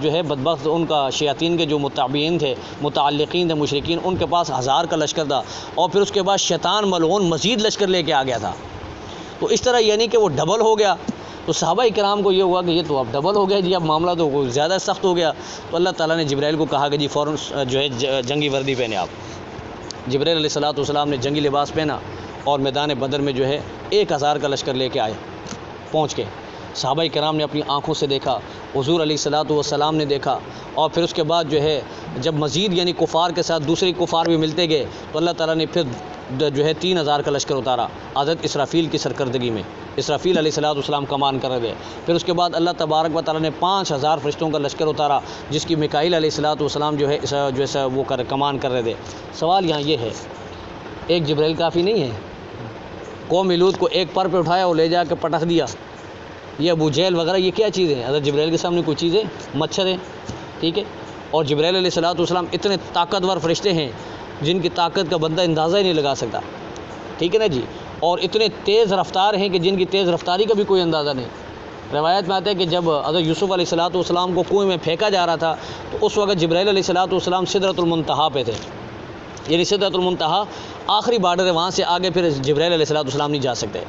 جو ہے بدبخت ان کا شیاطین کے جو متابعین تھے، متعلقین تھے مشرکین، ان کے پاس 1000 کا لشکر تھا اور پھر اس کے بعد شیطان ملعون مزید لشکر لے کے آ گیا تھا. تو اس طرح یعنی کہ وہ ڈبل ہو گیا. تو صحابہ کرام کو یہ ہوا کہ یہ تو اب ڈبل ہو گیا جی، اب معاملہ تو زیادہ سخت ہو گیا. تو اللہ تعالیٰ نے جبرائیل کو کہا کہ جی فوراً جو ہے جنگی وردی پہنے آپ. جبرائیل علیہ الصلوۃ والسلام نے جنگی لباس پہنا اور میدان بدر میں جو ہے 1000 کا لشکر لے کے آئے. پہنچ کے صحابہ کرام نے اپنی آنکھوں سے دیکھا، حضور علیہ الصلوۃ والسلام نے دیکھا، اور پھر اس کے بعد جو ہے جب مزید یعنی کفار کے ساتھ دوسرے کفار بھی ملتے گئے تو اللہ تعالیٰ نے پھر جو ہے 3000 کا لشکر اتارا حضرت اسرافیل کی سرکردگی میں. اسرافیل علیہ الصلوۃ والسلام کمان کر رہے تھے. پھر اس کے بعد اللہ تبارک و تعالیٰ نے 5000 فرشتوں کا لشکر اتارا جس کی میکائیل علیہ الصلوۃ والسلام جو ہے وہ کمان کر رہے تھے. سوال یہاں یہ ہے، ایک جبرائیل کافی نہیں ہے؟ قوم لوط کو ایک پر پہ اٹھایا اور لے جا کے پٹخ دیا. یہ ابو جہل وغیرہ یہ کیا چیز ہے؟ حضرت جبرائیل کے سامنے کوئی چیزیں مچھر ہیں. ٹھیک ہے. اور جبرائیل علیہ الصلوۃ والسلام اتنے طاقتور فرشتے ہیں جن کی طاقت کا بندہ اندازہ ہی نہیں لگا سکتا. ٹھیک ہے نا جی. اور اتنے تیز رفتار ہیں کہ جن کی تیز رفتاری کا بھی کوئی اندازہ نہیں. روایت میں آتا ہے کہ جب حضرت یوسف علیہ الصلوۃ والسلام کو کنویں میں پھینکا جا رہا تھا تو اس وقت جبرائیل علیہ الصلوۃ والسلام سدرۃ المنتہا پہ تھے. یعنی سدرۃ المنتہا آخری بارڈر ہے، وہاں سے آگے پھر جبرائیل علیہ الصلوۃ والسلام نہیں جا سکتے.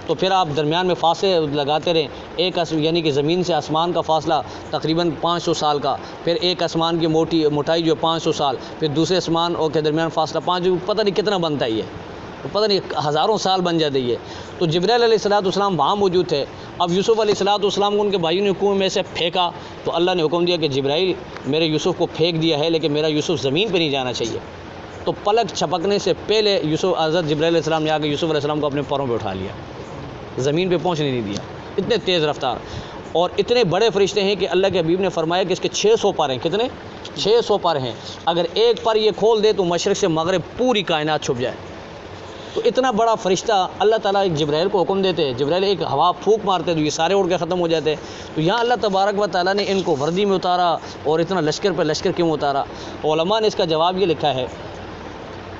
تو پھر آپ درمیان میں فاصلے لگاتے رہیں. ایک یعنی کہ زمین سے آسمان کا فاصلہ تقریباً 500 سال کا، پھر ایک آسمان کی موٹائی جو ہے 500 سال، پھر دوسرے آسمان اور کے درمیان فاصلہ پتہ نہیں کتنا بنتا ہے، یہ پتہ نہیں ہزاروں سال بن جاتے یہ. تو جبرائیل علیہ السلام وہاں موجود تھے. اب یوسف علیہ السلام کو ان کے بھائیوں نے کنویں میں سے پھینکا تو اللہ نے حکم دیا کہ جبرائیل میرے یوسف کو پھینک دیا ہے لیکن میرا یوسف زمین پہ نہیں جانا چاہیے. تو پلک چھپکنے سے پہلے حضرت جبرائیل علیہ السلام نے آ کے یوسف علیہ السلام کو اپنے پروں پہ اٹھا لیا, زمین پہ پہنچنے نہیں دیا. اتنے تیز رفتار اور اتنے بڑے فرشتے ہیں کہ اللہ کے حبیب نے فرمایا کہ اس کے 600 پر ہیں. کتنے؟ 600 پر ہیں. اگر ایک پر یہ کھول دے تو مشرق سے مغرب پوری کائنات چھپ جائے. تو اتنا بڑا فرشتہ اللہ تعالیٰ ایک جبرائیل کو حکم دیتے, جبرائیل ایک ہوا پھونک مارتے تو یہ سارے اڑ کے ختم ہو جاتے. تو یہاں اللہ تبارک و تعالیٰ نے ان کو وردی میں اتارا اور اتنا لشکر پہ لشکر کیوں اتارا؟ علماء نے اس کا جواب یہ لکھا ہے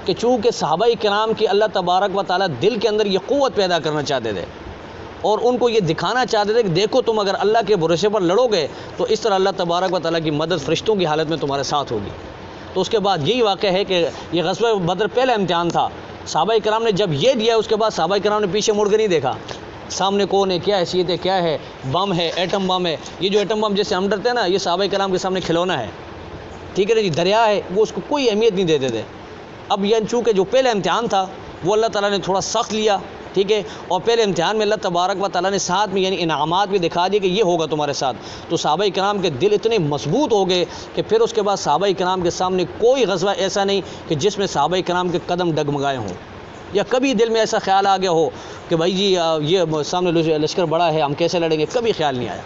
کہ چونکہ صحابہ کرام کی اللہ تبارک و تعالیٰ دل کے اندر یہ قوت پیدا کرنا چاہتے تھے اور ان کو یہ دکھانا چاہتے تھے کہ دیکھو تم اگر اللہ کے بھروسے پر لڑو گے تو اس طرح اللہ تبارک و تعالیٰ کی مدد فرشتوں کی حالت میں تمہارے ساتھ ہوگی. تو اس کے بعد یہی واقعہ ہے کہ یہ غزوہ بدر پہلا امتحان تھا. صحابہ کرام نے جب یہ دیا اس کے بعد صحابہ کرام نے پیچھے مڑ کے نہیں دیکھا سامنے کون ہے, کیا حیثیت ہے, کیا ہے, بم ہے, ایٹم بم ہے. یہ جو ایٹم بم جیسے ہم ڈرتے ہیں نا, یہ صحابہ کرام کے سامنے کھلونا ہے. ٹھیک ہے نا جی, دریا ہے, وہ اس کو کوئی اہمیت نہیں دیتے تھے. اب یہ چونکہ جو پہلا امتحان تھا وہ اللہ تعالیٰ نے تھوڑا سخت لیا, ٹھیک ہے, اور پہلے امتحان میں اللہ تبارک و تعالیٰ نے ساتھ میں یعنی انعامات بھی دکھا دیے کہ یہ ہوگا تمہارے ساتھ. تو صحابہ کرام کے دل اتنے مضبوط ہو گئے کہ پھر اس کے بعد صحابہ کرام کے سامنے کوئی غزوہ ایسا نہیں کہ جس میں صحابہ کرام کے قدم ڈگمگائے ہوں یا کبھی دل میں ایسا خیال آ گیا ہو کہ بھائی جی یہ سامنے لشکر بڑا ہے, ہم کیسے لڑیں گے. کبھی خیال نہیں آیا.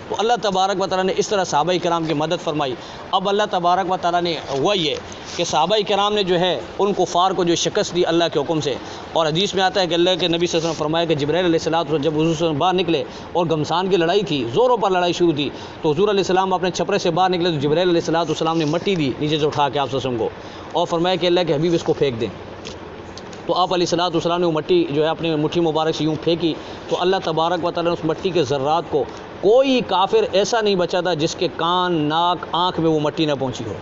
تو اللہ تبارک و تعالیٰ نے اس طرح صحابہ کرام کی مدد فرمائی. اب اللہ تبارک و تعالیٰ نے ہوا یہ کہ صحابہ کرام نے جو ہے ان کفار کو جو شکست دی اللہ کے حکم سے. اور حدیث میں آتا ہے کہ اللہ کے نبی صلی اللہ علیہ وسلم فرمایا کہ جبرائیل علیہ السلام جب حضور صلی اللہ علیہ وسلم باہر نکلے اور گھمسان کی لڑائی تھی, زوروں پر لڑائی شروع تھی, تو حضور علیہ السلام اپنے چھپرے سے باہر نکلے تو جبرائیل علیہ السلام نے مٹی دی نیچے سے اٹھا کے آپ صلی اللہ علیہ وسلم کو اور فرمایا کہ اللہ کے حبیب اس کو پھینک دیں. تو آپ علیہ السلام نے وہ مٹی جو ہے اپنے مٹھی مبارک سے یوں پھینکی تو اللہ تبارک و تعالیٰ نے اس مٹی کے ذرات کو, کوئی کافر ایسا نہیں بچا تھا جس کے کان, ناک, آنکھ میں وہ مٹی نہ پہنچی ہو.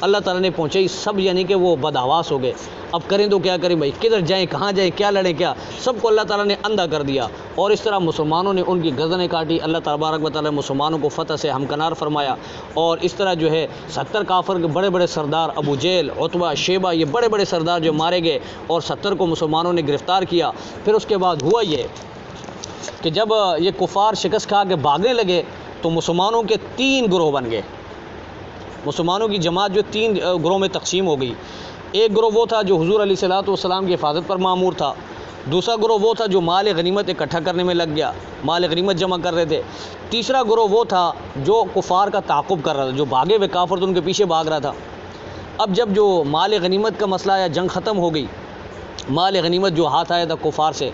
اللہ تعالیٰ نے پہنچائی سب, یعنی کہ وہ بدحواس ہو گئے. اب کریں تو کیا کریں بھائی, کدھر جائیں, کہاں جائیں, کیا لڑیں, کیا, سب کو اللہ تعالیٰ نے اندھا کر دیا. اور اس طرح مسلمانوں نے ان کی گردنیں کاٹی. اللہ تبارک و تعالیٰ نے مسلمانوں کو فتح سے ہمکنار فرمایا. اور اس طرح جو ہے 70 کافر کے بڑے بڑے سردار, ابو جہل, عتبہ, شیبہ, یہ بڑے بڑے سردار جو مارے گئے اور 70 کو مسلمانوں نے گرفتار کیا. پھر اس کے بعد ہوا یہ کہ جب یہ کفار شکست کھا کے بھاگنے لگے تو مسلمانوں کے 3 گروہ بن گئے. مسلمانوں کی جماعت جو 3 گروہ میں تقسیم ہو گئی. ایک گروہ وہ تھا جو حضور علیہ السلام کی حفاظت پر مامور تھا. دوسرا گروہ وہ تھا جو مال غنیمت اکٹھا کرنے میں لگ گیا, مال غنیمت جمع کر رہے تھے. تیسرا گروہ وہ تھا جو کفار کا تعاقب کر رہا تھا, جو بھاگے ہوئے کافر تھے ان کے پیچھے بھاگ رہا تھا. اب جب جو مال غنیمت کا مسئلہ آیا, جنگ ختم ہو گئی, مال غنیمت جو ہاتھ آیا تھا کفار سے,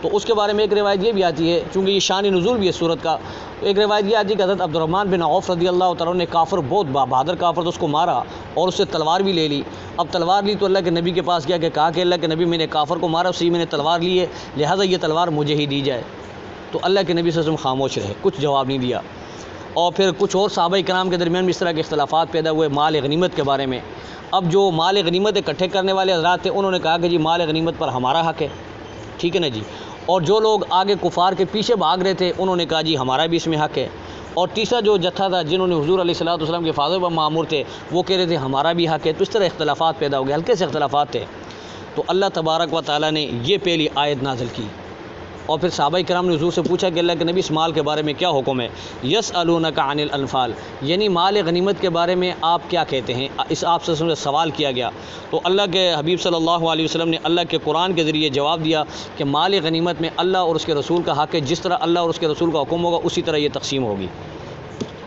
تو اس کے بارے میں ایک روایت یہ بھی آتی ہے, چونکہ یہ شان نزول بھی ہے صورت کا, تو ایک روایت یہ آتی ہے کہ حضرت عبدالرحمن بن عوف رضی اللہ تعالیٰ نے کافر, بہت بہادر کافر تھا, اس کو مارا اور اس سے تلوار بھی لے لی. اب تلوار لی تو اللہ کے نبی کے پاس گیا کہ کہا کہ اللہ کے نبی میں نے کافر کو مارا, اسی میں نے تلوار لی ہے, لہٰذا یہ تلوار مجھے ہی دی جائے. تو اللہ کے نبی صلی اللہ علیہ وسلم خاموش رہے, کچھ جواب نہیں دیا. اور پھر کچھ اور صحابہ کرام کے درمیان بھی اس طرح کے اختلافات پیدا ہوئے مال غنیمت کے بارے میں. اب جو مال غنیمت اکٹھے کرنے والے حضرات تھے انہوں نے کہا کہ جی مال غنیمت پر ہمارا حق ہے, ٹھیک ہے نا جی. اور جو لوگ آگے کفار کے پیچھے بھاگ رہے تھے انہوں نے کہا جی ہمارا بھی اس میں حق ہے. اور تیسرا جو جتھا تھا جنہوں نے حضور علیہ السلام کے حفاظت پر مامور تھے وہ کہہ رہے تھے ہمارا بھی حق ہے. تو اس طرح اختلافات پیدا ہو گئے, ہلکے سے اختلافات تھے. تو اللہ تبارک و تعالیٰ نے یہ پہلی آیت نازل کی. اور پھر صحابہ کرام نے حضور سے پوچھا کہ اللہ کے نبی اس مال کے بارے میں کیا حکم ہے. یسألونک عن الانفال, یعنی مال غنیمت کے بارے میں آپ کیا کہتے ہیں, اس آپ سے سوال کیا گیا. تو اللہ کے حبیب صلی اللہ علیہ وسلم نے اللہ کے قرآن کے ذریعے جواب دیا کہ مال غنیمت میں اللہ اور اس کے رسول کا حق ہے, جس طرح اللہ اور اس کے رسول کا حکم ہوگا اسی طرح یہ تقسیم ہوگی.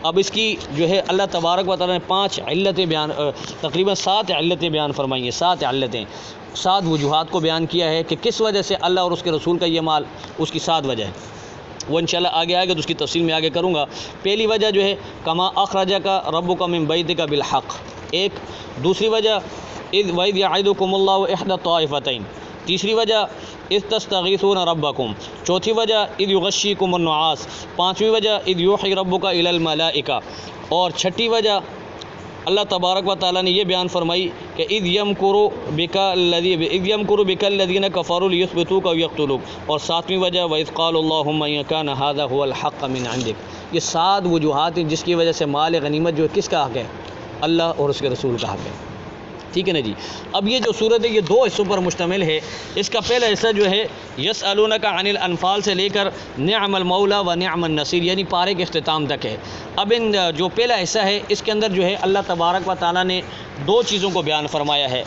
اب اس کی جو ہے اللہ تبارک و تعالیٰ نے 5 علتیں بیان, تقریباً 7 علتیں بیان فرمائی ہیں. 7 علتیں, 7 وجوہات کو بیان کیا ہے کہ کس وجہ سے اللہ اور اس کے رسول کا یہ مال, اس کی 7 وجہ ہے. وہ انشاءاللہ آگے آئے گا تو اس کی تفصیل میں آگے کروں گا. پہلی وجہ جو ہے کما اخرجک ربک من بیتک بالحق, ایک. دوسری وجہ اذ وَإِذْ يَعِدُكُمُ اللَّهُ إِحْدَى الطَّائِفَتَيْنِ, تیسری وجہ اذ تستغیثون ربکم, چوتھی وجہ اذ یغشیکم النعاس, پانچویں وجہ اذ یوحی ربک الی الملائکہ, اور چھٹی وجہ اللہ تبارک و تعالیٰ نے یہ بیان فرمائی کہ اذ یمکر بک الذین کفروا لیثبتوک او یقتلوک, اور ساتویں وجہ وَإِذْ قَالُوا اللَّهُمَّ إِن كَانَ هَذَا هُوَ الْحَقَّ مِنْ عِنْدِكَ. یہ 7 وجوہات ہیں جس کی وجہ سے مال غنیمت جو ہے کس کا حق ہے, اللہ اور اس کے رسول کا حق ہے. ٹھیک ہے نا جی. اب یہ جو صورت ہے یہ دو حصوں پر مشتمل ہے. اس کا پہلا حصہ جو ہے یسألونک عن الانفال سے لے کر نعم المولا و نعم النصیر یعنی پارے کے اختتام تک ہے. اب ان جو پہلا حصہ ہے اس کے اندر جو ہے اللہ تبارک و تعالیٰ نے دو چیزوں کو بیان فرمایا ہے.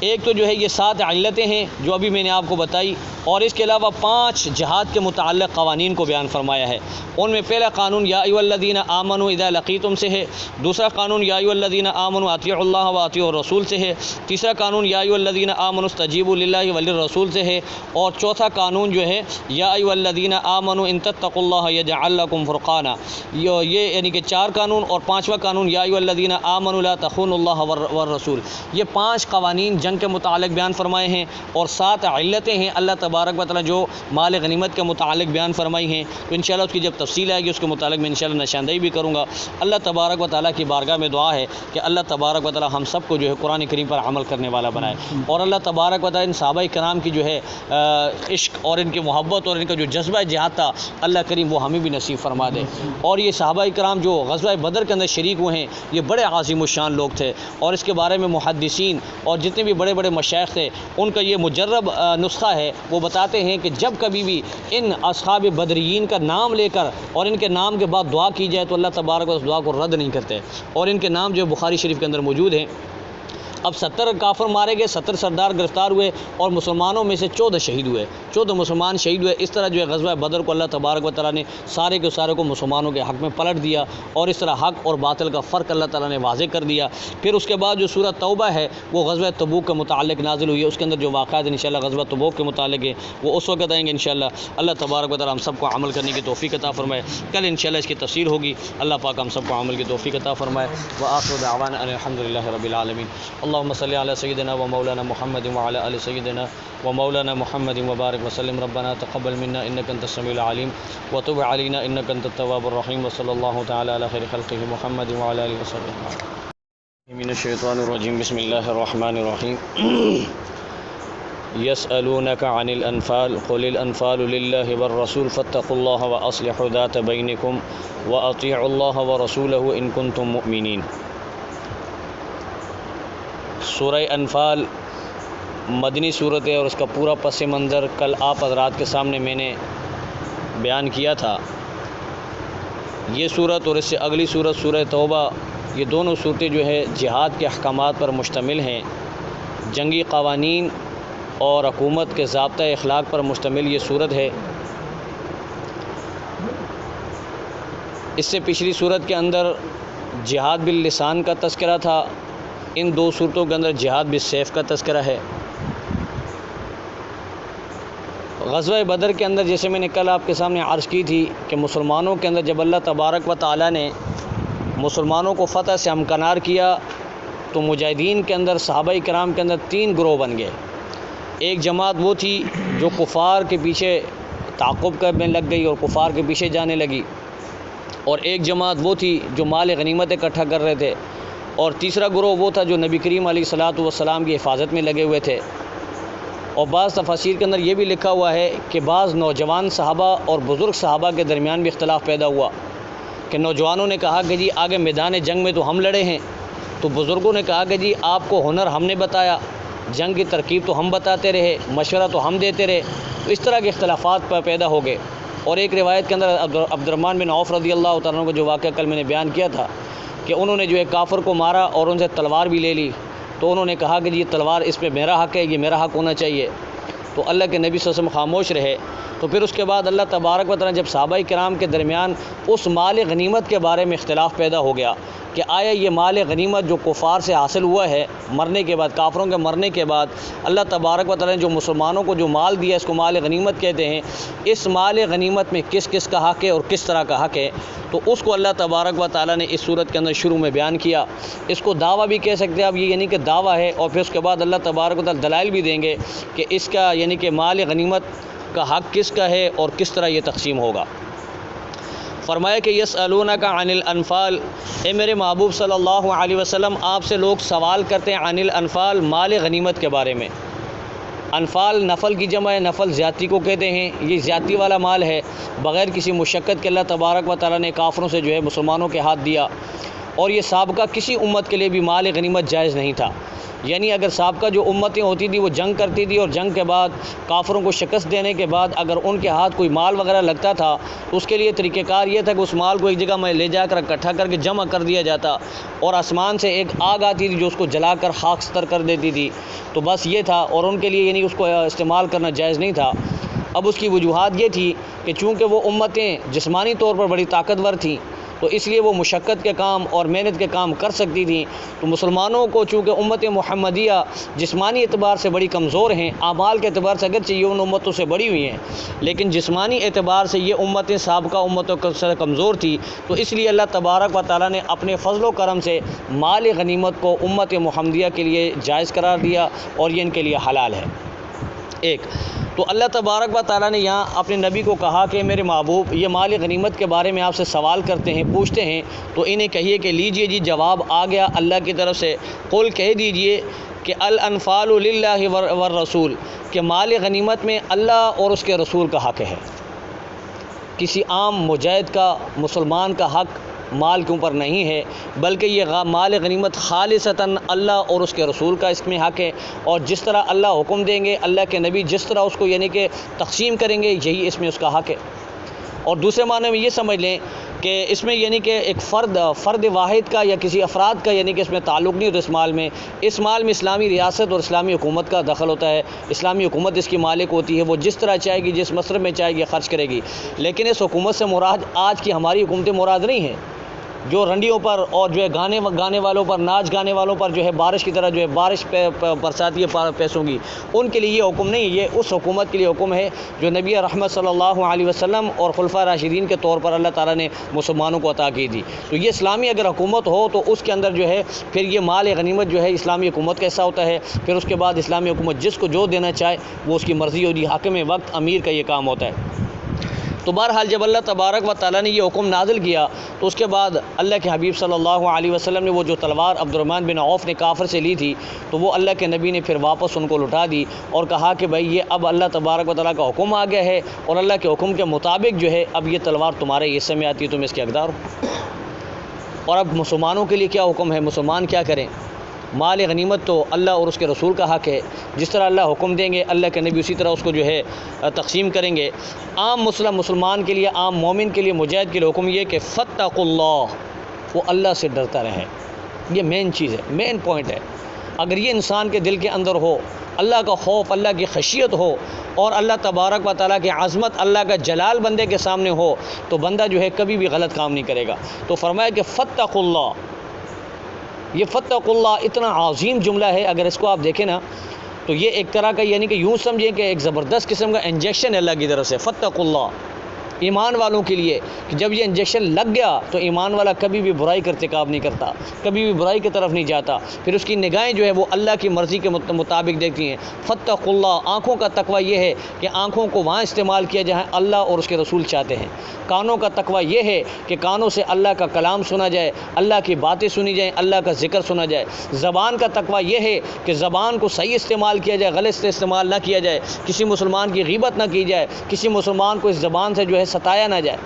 ایک تو جو ہے یہ 7 علتیں ہیں جو ابھی میں نے آپ کو بتائی، اور اس کے علاوہ 5 جہاد کے متعلق قوانین کو بیان فرمایا ہے. ان میں پہلا قانون یا ایھا الذین آمنوا اذا لقیتم سے ہے، دوسرا قانون یا ایھا الذین آمنوا اطیعوا اللہ و اطیعوا الرسول سے ہے، تیسرا قانون یا ایھا الذین آمنوا استجیبوا للہ وللرسول سے ہے، اور چوتھا قانون جو ہے یا ایھا الذین آمنوا ان تتقوا اللہ یجعل لکم فرقانا. یہ یعنی کہ 4 قانون، اور 5واں قانون یا ایھا الذین آمنوا لا تخونوا اللہ والرسول. یہ 5 قوانین جنگ کے متعلق بیان فرمائے ہیں، اور 7 علتیں ہیں اللہ تبارک و تعالیٰ جو مال غنیمت کے متعلق بیان فرمائی ہیں. تو انشاءاللہ اس کی جب تفصیل آئے گی اس کے متعلق میں انشاءاللہ نشاندہی بھی کروں گا. اللہ تبارک و تعالیٰ کی بارگاہ میں دعا ہے کہ اللہ تبارک و تعالیٰ ہم سب کو جو ہے قرآن کریم پر عمل کرنے والا بنائے، اور اللہ تبارک و تعالیٰ ان صحابہ کرام کی جو ہے عشق اور ان کی محبت اور ان کا جو جذبہ جہاد تھا اللہ کریم وہ ہمیں بھی نصیب فرما دے. اور یہ صحابہ کرام جو غزوہ بدر کے اندر شریک ہوئے ہیں یہ بڑے عظیم الشان لوگ تھے، اور اس کے بارے میں محدثین اور جتنے بھی بڑے بڑے مشائخ تھے ان کا یہ مجرب نسخہ ہے. وہ بتاتے ہیں کہ جب کبھی بھی ان اصحاب بدریین کا نام لے کر اور ان کے نام کے بعد دعا کی جائے تو اللہ تبارک و تعالیٰ اس دعا کو رد نہیں کرتے، اور ان کے نام جو بخاری شریف کے اندر موجود ہیں. اب 70 کافر مارے گئے، 70 سردار گرفتار ہوئے، اور مسلمانوں میں سے 14 شہید ہوئے، 14 مسلمان شہید ہوئے. اس طرح جو ہے غزوہ بدر کو اللہ تبارک و تعالیٰ نے سارے کے سارے کو مسلمانوں کے حق میں پلٹ دیا، اور اس طرح حق اور باطل کا فرق اللہ تعالیٰ نے واضح کر دیا. پھر اس کے بعد جو سورۃ توبہ ہے وہ غزوہ تبوک کے متعلق نازل ہوئی ہے. اس کے اندر جو واقعات انشاءاللہ غزوہ تبوک کے متعلق ہیں وہ اس وقت آئیں گے انشاءاللہ. اللہ تبارک و تعالیٰ ہم سب کو عمل کرنے کی توفیق عطا فرمائے. کل انشاءاللہ اس کی تفسیر ہوگی. اللہ پاک ہم سب کو عمل کی توفیق عطا فرمائے. وآخر دعوانا ان الحمدللہ رب العالمین. اللهم صل علی سیدنا و مولانا محمد وعلى آل سیدنا و مولانا محمد وبارک وسلم. ربنا تقبل منا انك انت السميع العليم وتب علينا انك انت التواب الرحيم. وصلى الله تعالى على خير خلقه محمد وعلى آله وصحبه. من الشیطان الرجیم. بسم اللہ الرحمن الرحیم. يسألونك عن الأنفال قل الأنفال لله والرسول فاتقوا الله وأصلحوا ذات بينكم وأطيعوا الله ورسوله إن كنتم مؤمنين. سورہ انفال مدنی صورت ہے، اور اس کا پورا پس منظر کل آپ حضرات کے سامنے میں نے بیان کیا تھا. یہ صورت اور اس سے اگلی صورت سورہ توبہ، یہ دونوں صورتیں جو ہے جہاد کے احکامات پر مشتمل ہیں، جنگی قوانین اور حکومت کے ضابطہ اخلاق پر مشتمل یہ صورت ہے. اس سے پچھلی صورت کے اندر جہاد باللسان کا تذکرہ تھا، ان دو صورتوں کے اندر جہاد بالسیف کا تذکرہ ہے. غزوہ بدر کے اندر جیسے میں نے کل آپ کے سامنے عرض کی تھی کہ مسلمانوں کے اندر جب اللہ تبارک و تعالیٰ نے مسلمانوں کو فتح سے ہمکنار کیا تو مجاہدین کے اندر صحابہ کرام کے اندر 3 گروہ بن گئے. ایک جماعت وہ تھی جو کفار کے پیچھے تعاقب کرنے لگ گئی اور کفار کے پیچھے جانے لگی، اور ایک جماعت وہ تھی جو مال غنیمت اکٹھا کر رہے تھے، اور تیسرا گروہ وہ تھا جو نبی کریم علیہ الصلاۃ والسلام کی حفاظت میں لگے ہوئے تھے. اور بعض تفاسیر کے اندر یہ بھی لکھا ہوا ہے کہ بعض نوجوان صحابہ اور بزرگ صحابہ کے درمیان بھی اختلاف پیدا ہوا کہ نوجوانوں نے کہا کہ جی آگے میدان جنگ میں تو ہم لڑے ہیں، تو بزرگوں نے کہا کہ جی آپ کو ہنر ہم نے بتایا، جنگ کی ترکیب تو ہم بتاتے رہے، مشورہ تو ہم دیتے رہے. تو اس طرح کے اختلافات پیدا ہو گئے. اور ایک روایت کے اندر عبد الرحمن بن عوف رضی اللہ تعالیٰ عنہ کو جو واقعہ کل میں نے بیان کیا تھا کہ انہوں نے جو ہے کافر کو مارا اور ان سے تلوار بھی لے لی، تو انہوں نے کہا کہ جی یہ تلوار اس پہ میرا حق ہے، یہ میرا حق ہونا چاہیے. تو اللہ کے نبی صلی اللہ علیہ وسلم خاموش رہے. تو پھر اس کے بعد اللہ تبارک و تعالیٰ جب صحابہ کرام کے درمیان اس مال غنیمت کے بارے میں اختلاف پیدا ہو گیا کہ آیا یہ مال غنیمت جو کفار سے حاصل ہوا ہے مرنے کے بعد، کافروں کے مرنے کے بعد اللہ تبارک و تعالیٰ نے جو مسلمانوں کو جو مال دیا اس کو مال غنیمت کہتے ہیں، اس مال غنیمت میں کس کس کا حق ہے اور کس طرح کا حق ہے، تو اس کو اللہ تبارک و تعالیٰ نے اس صورت کے اندر شروع میں بیان کیا. اس کو دعویٰ بھی کہہ سکتے ہیں آپ، یہ یعنی کہ دعویٰ ہے، اور پھر اس کے بعد اللہ تبارک و تعالیٰ دلائل بھی دیں گے کہ اس کا یعنی کہ مال غنیمت کا حق کس کا ہے اور کس طرح یہ تقسیم ہوگا. فرمایا کہ یسألونک عن الانفال، اے میرے محبوب صلی اللہ علیہ وسلم آپ سے لوگ سوال کرتے ہیں عن الانفال، مال غنیمت کے بارے میں. انفال نفل کی جمع ہے، نفل زیادتی کو کہتے ہیں. یہ زیادتی والا مال ہے بغیر کسی مشقت کے اللہ تبارک و تعالیٰ نے کافروں سے جو ہے مسلمانوں کے ہاتھ دیا. اور یہ سابقہ کسی امت کے لیے بھی مال غنیمت جائز نہیں تھا۔ یعنی اگر سابقہ جو امتیں ہوتی تھیں وہ جنگ کرتی تھی اور جنگ کے بعد کافروں کو شکست دینے کے بعد اگر ان کے ہاتھ کوئی مال وغیرہ لگتا تھا تو اس کے لیے طریقہ کار یہ تھا کہ اس مال کو ایک جگہ میں لے جا کر اکٹھا کر کے جمع کر دیا جاتا اور آسمان سے ایک آگ آتی تھی جو اس کو جلا کر خاکستر کر دیتی تھی، تو بس یہ تھا، اور ان کے لیے یعنی اس کو استعمال کرنا جائز نہیں تھا۔ اب اس کی وجوہات یہ تھی کہ چونکہ وہ امتیں جسمانی طور پر بڑی طاقتور تھیں تو اس لیے وہ مشقت کے کام اور محنت کے کام کر سکتی تھیں، تو مسلمانوں کو چونکہ امت محمدیہ جسمانی اعتبار سے بڑی کمزور ہیں، اعمال کے اعتبار سے اگرچہ یہ ان امتوں سے بڑی ہوئی ہیں لیکن جسمانی اعتبار سے یہ امتیں سابقہ امتوں سے کمزور تھی، تو اس لیے اللہ تبارک و تعالیٰ نے اپنے فضل و کرم سے مال غنیمت کو امت محمدیہ کے لیے جائز قرار دیا اور یہ ان کے لیے حلال ہے۔ ایک تو اللہ تبارک و تعالیٰ نے یہاں اپنے نبی کو کہا کہ میرے محبوب یہ مال غنیمت کے بارے میں آپ سے سوال کرتے ہیں، پوچھتے ہیں، تو انہیں کہیے کہ لیجئے جی جواب آ گیا اللہ کی طرف سے، قل کہہ دیجئے کہ الانفال للہ والرسول، کہ مال غنیمت میں اللہ اور اس کے رسول کا حق ہے۔ کسی عام مجاہد کا، مسلمان کا حق مال کے اوپر نہیں ہے، بلکہ یہ مال غنیمت خالصتاً اللہ اور اس کے رسول کا اس میں حق ہے، اور جس طرح اللہ حکم دیں گے، اللہ کے نبی جس طرح اس کو یعنی کہ تقسیم کریں گے، یہی اس میں اس کا حق ہے۔ اور دوسرے معنی میں یہ سمجھ لیں کہ اس میں یعنی کہ ایک فرد واحد کا یا کسی افراد کا یعنی کہ اس میں تعلق نہیں ہوتا اس مال میں اسلامی ریاست اور اسلامی حکومت کا دخل ہوتا ہے، اسلامی حکومت اس کی مالک ہوتی ہے، وہ جس طرح چاہے گی، جس مصرف میں چاہے گی خرچ کرے گی، لیکن اس حکومت سے مراد آج کی ہماری حکومتیں مراد نہیں ہیں جو رنڈیوں پر اور جو ہے گانے والوں پر، ناچ گانے والوں پر جو ہے بارش کی طرح جو ہے بارش برساتی ہے پیسوں کی، ان کے لیے یہ حکم نہیں، یہ اس حکومت کے لیے حکم ہے جو نبی رحمت صلی اللہ علیہ وسلم اور خلفائے راشدین کے طور پر اللہ تعالیٰ نے مسلمانوں کو عطا کی تھی۔ تو یہ اسلامی اگر حکومت ہو تو اس کے اندر جو ہے پھر یہ مال غنیمت جو ہے اسلامی حکومت کا حصہ ہوتا ہے، پھر اس کے بعد اسلامی حکومت جس کو جو دینا چاہے وہ اس کی مرضی ہوگی، حاکم وقت امیر کا یہ کام ہوتا ہے۔ تو بہرحال جب اللہ تبارک و تعالیٰ نے یہ حکم نازل کیا تو اس کے بعد اللہ کے حبیب صلی اللہ علیہ وسلم نے وہ جو تلوار عبد الرحمن بن عوف نے کافر سے لی تھی تو وہ اللہ کے نبی نے پھر واپس ان کو لٹا دی اور کہا کہ بھائی یہ اب اللہ تبارک و تعالیٰ کا حکم آ گیا ہے اور اللہ کے حکم کے مطابق جو ہے اب یہ تلوار تمہارے حصے میں آتی ہے، تم اس کے حقدار ہو۔ اور اب مسلمانوں کے لیے کیا حکم ہے، مسلمان کیا کریں؟ مال غنیمت تو اللہ اور اس کے رسول کا حق ہے، جس طرح اللہ حکم دیں گے اللہ کے نبی اسی طرح اس کو جو ہے تقسیم کریں گے۔ عام مسلمان کے لیے، عام مومن کے لیے، مجاہد کے لیے حکم یہ کہ فاتقوا اللہ، وہ اللہ سے ڈرتا رہے، یہ مین چیز ہے، مین پوائنٹ ہے۔ اگر یہ انسان کے دل کے اندر ہو، اللہ کا خوف، اللہ کی خشیت ہو اور اللہ تبارک و تعالیٰ کی عظمت، اللہ کا جلال بندے کے سامنے ہو تو بندہ جو ہے کبھی بھی غلط کام نہیں کرے گا۔ تو فرمایا کہ فاتقوا اللہ، یہ فاتقوا اللہ اتنا عظیم جملہ ہے، اگر اس کو آپ دیکھیں نا تو یہ ایک طرح کا یعنی کہ یوں سمجھیں کہ ایک زبردست قسم کا انجیکشن ہے اللہ کی طرف سے، فاتقوا اللہ ایمان والوں کے لیے، کہ جب یہ انجیکشن لگ گیا تو ایمان والا کبھی بھی برائی کا ارتکاب نہیں کرتا، کبھی بھی برائی کی طرف نہیں جاتا، پھر اس کی نگاہیں جو ہے وہ اللہ کی مرضی کے مطابق دیکھتی ہیں۔ فاتقوا اللہ، آنکھوں کا تقوی یہ ہے کہ آنکھوں کو وہاں استعمال کیا جہاں اللہ اور اس کے رسول چاہتے ہیں۔ کانوں کا تقوی یہ ہے کہ کانوں سے اللہ کا کلام سنا جائے، اللہ کی باتیں سنی جائیں، اللہ کا ذکر سنا جائے۔ زبان کا تقوی یہ ہے کہ زبان کو صحیح استعمال کیا جائے، غلط سے استعمال نہ کیا جائے، کسی مسلمان کی غیبت نہ کی جائے، کسی مسلمان کو اس زبان سے جو ہے ستایا نہ جائے۔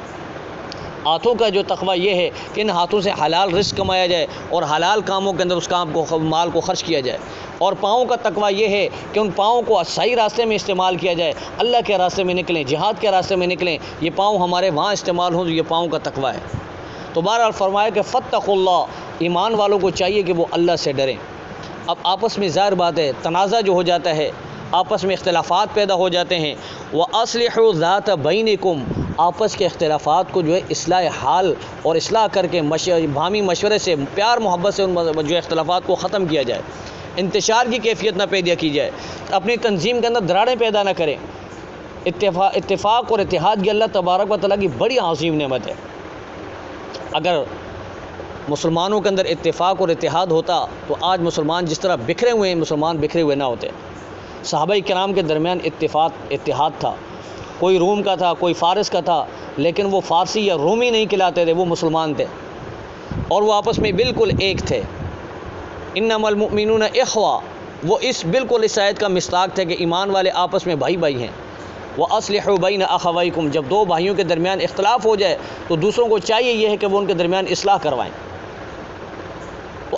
ہاتھوں کا جو تقوی یہ ہے کہ ان ہاتھوں سے حلال رزق کمایا جائے اور حلال کاموں کے اندر اس کام کو، مال کو خرچ کیا جائے۔ اور پاؤں کا تقوی یہ ہے کہ ان پاؤں کو صحیح راستے میں استعمال کیا جائے، اللہ کے راستے میں نکلیں، جہاد کے راستے میں نکلیں، یہ پاؤں ہمارے وہاں استعمال ہوں، یہ پاؤں کا تقوی ہے۔ تو بہرحال فرمایا کہ فاتقوا اللہ، ایمان والوں کو چاہیے کہ وہ اللہ سے ڈریں۔ اب آپس میں ظاہر بات ہے تنازع جو ہو جاتا ہے، آپس میں اختلافات پیدا ہو جاتے ہیں، وَأَصْلِحُوا ذَاتَ بَيْنِكُمْ، آپس کے اختلافات کو جو ہے اصلاح حال اور اصلاح کر کے باہمی مشورے سے، پیار محبت سے ان جو اختلافات کو ختم کیا جائے، انتشار کی کیفیت نہ پیدا کی جائے، اپنی تنظیم کے اندر دراڑیں پیدا نہ کریں۔ اتفاق اور اتحاد کی اللہ تبارک و تعالیٰ کی بڑی عظیم نعمت ہے۔ اگر مسلمانوں کے اندر اتفاق اور اتحاد ہوتا تو آج مسلمان جس طرح بکھرے ہوئے ہیں، مسلمان بکھرے ہوئے نہ ہوتے۔ صحابہ کرام کے درمیان اتحاد تھا، کوئی روم کا تھا، کوئی فارس کا تھا، لیکن وہ فارسی یا رومی نہیں کہلاتے تھے، وہ مسلمان تھے اور وہ آپس میں بالکل ایک تھے۔ انما المؤمنون اخوہ، وہ بالکل اس آیت کا مصداق تھے کہ ایمان والے آپس میں بھائی بھائی ہیں۔ وَأَصْلِحُوا بَيْنَ أَخَوَيْكُمْ، جب دو بھائیوں کے درمیان اختلاف ہو جائے تو دوسروں کو چاہیے یہ ہے کہ وہ ان کے درمیان اصلاح کروائیں۔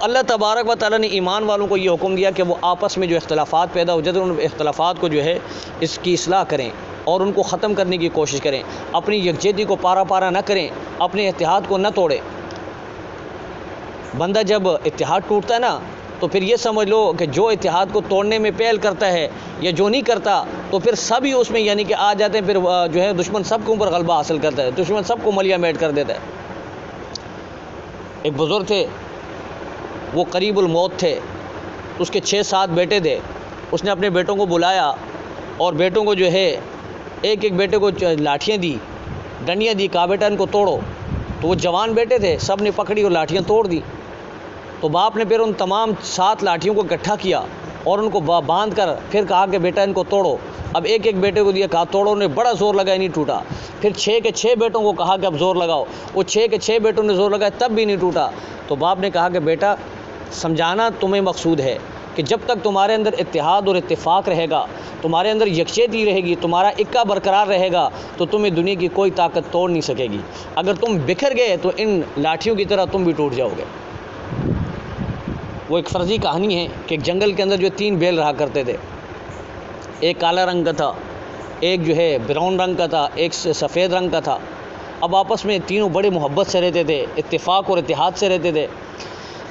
اللہ تبارک و تعالیٰ نے ایمان والوں کو یہ حکم دیا کہ وہ آپس میں جو اختلافات پیدا ہو جاتے ہیں ان اختلافات کو جو ہے اس کی اصلاح کریں اور ان کو ختم کرنے کی کوشش کریں، اپنی یکجہتی کو پارا پارا نہ کریں، اپنے اتحاد کو نہ توڑیں۔ بندہ جب اتحاد ٹوٹتا ہے نا تو پھر یہ سمجھ لو کہ جو اتحاد کو توڑنے میں پہل کرتا ہے یا جو نہیں کرتا تو پھر سب ہی اس میں یعنی کہ آ جاتے ہیں، پھر جو ہے دشمن سب کے اوپر غلبہ حاصل کرتا ہے، دشمن سب کو ملیا میٹ کر دیتا ہے۔ ایک بزرگ تھے، وہ قریب الموت تھے، اس کے 6-7 بیٹے تھے، اس نے اپنے بیٹوں کو بلایا اور بیٹوں کو جو ہے ایک ایک بیٹے کو لاٹھیاں دی، ڈنڈیاں دی، کہا بیٹا ان کو توڑو۔ تو وہ جوان بیٹے تھے، سب نے پکڑی اور لاٹھیاں توڑ دی۔ تو باپ نے پھر ان تمام 7 لاٹھیوں کو اکٹھا کیا اور ان کو باندھ کر پھر کہا کہ بیٹا ان کو توڑو۔ اب ایک ایک بیٹے کو دیا، کہا توڑو، نے بڑا زور لگایا، نہیں ٹوٹا۔ پھر 6 کے 6 بیٹوں کو کہا کہ اب زور لگاؤ، وہ 6 کے 6 بیٹوں نے زور لگایا تب بھی نہیں ٹوٹا۔ تو باپ نے کہا کہ بیٹا سمجھانا تمہیں مقصود ہے کہ جب تک تمہارے اندر اتحاد اور اتفاق رہے گا، تمہارے اندر یکجہتی رہے گی، تمہارا اکا برقرار رہے گا تو تمہیں دنیا کی کوئی طاقت توڑ نہیں سکے گی۔ اگر تم بکھر گئے تو ان لاٹھیوں کی طرح تم بھی ٹوٹ جاؤ گے۔ وہ ایک فرضی کہانی ہے کہ ایک جنگل کے اندر جو 3 بیل رہا کرتے تھے، ایک کالا رنگ کا تھا، ایک جو ہے براؤن رنگ کا تھا، ایک سفید رنگ کا تھا۔ اب آپس میں تینوں بڑے محبت سے رہتے تھے، اتفاق اور اتحاد سے رہتے تھے۔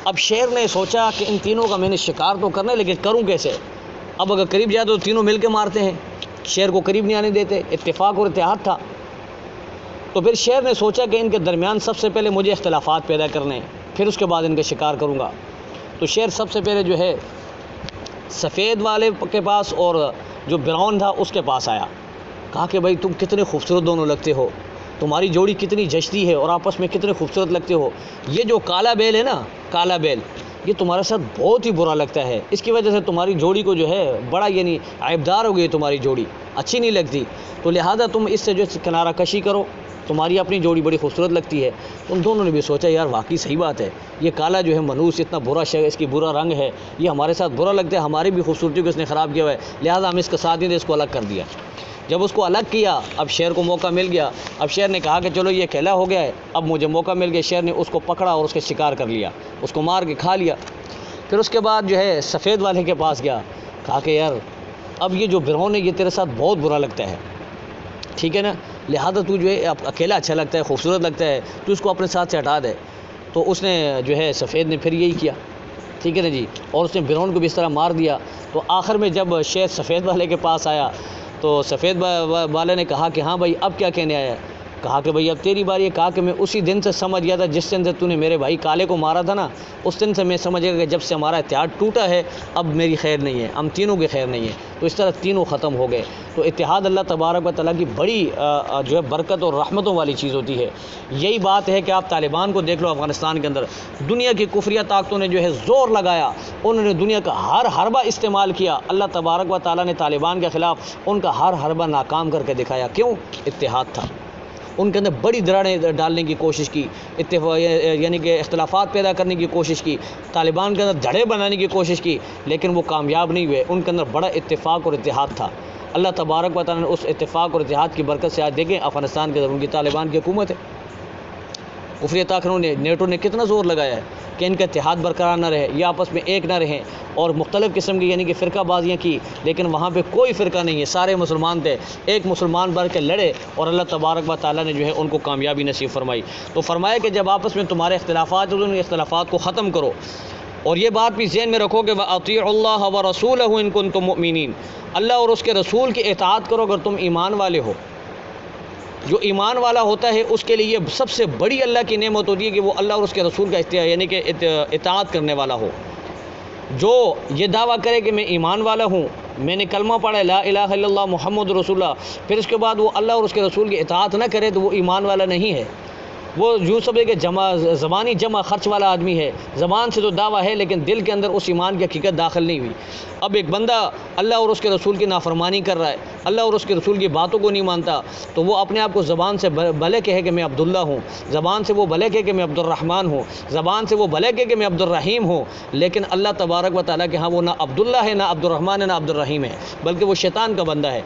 اب شیر نے سوچا کہ ان تینوں کا میں نے شکار تو کرنا ہے لیکن کروں کیسے؟ اب اگر قریب جائے تو تینوں مل کے مارتے ہیں، شیر کو قریب نہیں آنے دیتے، اتفاق اور اتحاد تھا۔ تو پھر شیر نے سوچا کہ ان کے درمیان سب سے پہلے مجھے اختلافات پیدا کرنے ہیں، پھر اس کے بعد ان کا شکار کروں گا۔ تو شیر سب سے پہلے جو ہے سفید والے کے پاس اور جو براؤن تھا اس کے پاس آیا، کہا کہ بھائی تم کتنے خوبصورت دونوں لگتے ہو، تمہاری جوڑی کتنی جچتی ہے اور آپس میں کتنے خوبصورت لگتے ہو۔ یہ جو کالا بیل ہے نا، کالا بیل، یہ تمہارے ساتھ بہت ہی برا لگتا ہے، اس کی وجہ سے تمہاری جوڑی کو جو ہے بڑا یعنی عیبدار ہو گئی، تمہاری جوڑی اچھی نہیں لگتی، تو لہذا تم اس سے جو کنارہ کشی کرو، تمہاری اپنی جوڑی بڑی خوبصورت لگتی ہے۔ ان دونوں نے بھی سوچا یار واقعی صحیح بات ہے، یہ کالا جو ہے منوس اتنا برا شے، اس کی برا رنگ ہے، یہ ہمارے ساتھ برا لگتا ہے، ہماری بھی خوبصورتی کو اس نے خراب کیا ہوا ہے، لہذا ہم اس کا ساتھ نہیں دے، اس کو الگ کر دیا۔ جب اس کو الگ کیا اب شیر کو موقع مل گیا، اب شیر نے کہا کہ چلو یہ اکیلا ہو گیا ہے، اب مجھے موقع مل گیا۔ شیر نے اس کو پکڑا اور اس کے شکار کر لیا، اس کو مار کے کھا لیا۔ پھر اس کے بعد جو ہے سفید والے کے پاس گیا، کہا کہ یار اب یہ جو براؤن ہے یہ تیرے ساتھ بہت برا لگتا ہے، ٹھیک ہے نا، لہذا تو جو ہے اب اکیلا اچھا لگتا ہے، خوبصورت لگتا ہے، تو اس کو اپنے ساتھ سے ہٹا دے۔ تو اس نے جو ہے سفید نے پھر یہی کیا، ٹھیک ہے نا جی، اور اس نے براؤن کو بھی اس طرح مار دیا۔ تو آخر میں جب شیر سفید والے کے پاس آیا تو سفید والے نے کہا کہ ہاں بھائی اب کیا کہنے آیا ہے؟ کہا کہ بھائی اب تیری باری ہے۔ کہا کہ میں اسی دن سے سمجھ گیا تھا جس دن سے تو نے میرے بھائی کالے کو مارا تھا نا، اس دن سے میں سمجھ گیا کہ جب سے ہمارا اتحاد ٹوٹا ہے اب میری خیر نہیں ہے، ہم تینوں کی خیر نہیں ہے۔ تو اس طرح تینوں ختم ہو گئے۔ تو اتحاد اللہ تبارک و تعالیٰ کی بڑی جو ہے برکت اور رحمتوں والی چیز ہوتی ہے۔ یہی بات ہے کہ آپ طالبان کو دیکھ لو، افغانستان کے اندر دنیا کی کفریہ طاقتوں نے جو ہے زور لگایا، انہوں نے دنیا کا ہر حربہ استعمال کیا، اللہ تبارک و تعالیٰ نے طالبان کے خلاف ان کا ہر حربہ ناکام کر کے دکھایا۔ کیوں؟ اتحاد تھا، ان کے اندر بڑی دراڑیں ڈالنے کی کوشش کی، یعنی کہ اختلافات پیدا کرنے کی کوشش کی، طالبان کے اندر دھڑے بنانے کی کوشش کی، لیکن وہ کامیاب نہیں ہوئے۔ ان کے اندر بڑا اتفاق اور اتحاد تھا۔ اللہ تبارک و تعالیٰ نے اس اتفاق اور اتحاد کی برکت سے آج دیکھیں افغانستان کے اندر ان کی طالبان کی حکومت ہے۔ کفریہ طاقتوں نے، نیٹو نے کتنا زور لگایا ہے کہ ان کا اتحاد برقرار نہ رہے، یہ آپس میں ایک نہ رہیں، اور مختلف قسم کی یعنی کہ فرقہ بازیاں کی، لیکن وہاں پہ کوئی فرقہ نہیں ہے، سارے مسلمان تھے، ایک مسلمان بڑھ کے لڑے اور اللہ تبارک و تعالیٰ نے جو ہے ان کو کامیابی نصیب فرمائی۔ تو فرمایا کہ جب آپس میں تمہارے اختلافات ہیں تو ان اختلافات کو ختم کرو، اور یہ بات بھی ذہن میں رکھو کہ وَأَطِيعُوا اللَّهَ وَرَسُولَهُ إِن كُنتُم مُؤْمِنِينَ، اللہ اور اس کے رسول کی اطاعت کرو اگر تم ایمان والے ہو۔ جو ایمان والا ہوتا ہے اس کے لیے سب سے بڑی اللہ کی نعمت ہوتی ہے کہ وہ اللہ اور اس کے رسول کا یعنی کہ اطاعت کرنے والا ہو۔ جو یہ دعویٰ کرے کہ میں ایمان والا ہوں، میں نے کلمہ پڑھا لا الہ الا اللہ محمد رسول اللہ، پھر اس کے بعد وہ اللہ اور اس کے رسول کی اطاعت نہ کرے تو وہ ایمان والا نہیں ہے۔ وہ یوں سمجھے کہ زبانی جمع خرچ والا آدمی ہے، زبان سے تو دعویٰ ہے لیکن دل کے اندر اس ایمان کی حقیقت داخل نہیں ہوئی۔ اب ایک بندہ اللہ اور اس کے رسول کی نافرمانی کر رہا ہے، اللہ اور اس کے رسول کی باتوں کو نہیں مانتا، تو وہ اپنے آپ کو زبان سے بھلے کہے کہ میں عبداللہ ہوں، زبان سے وہ بھلے کہے کہ میں عبد الرحمن ہوں، زبان سے وہ بھلے کہے کہ میں عبد الرحیم ہوں، لیکن اللہ تبارک و تعالیٰ کے ہاں وہ نہ عبداللہ ہے، نہ عبد الرحمن ہے، نہ عبد الرحیم ہے، بلکہ وہ شیطان کا بندہ ہے۔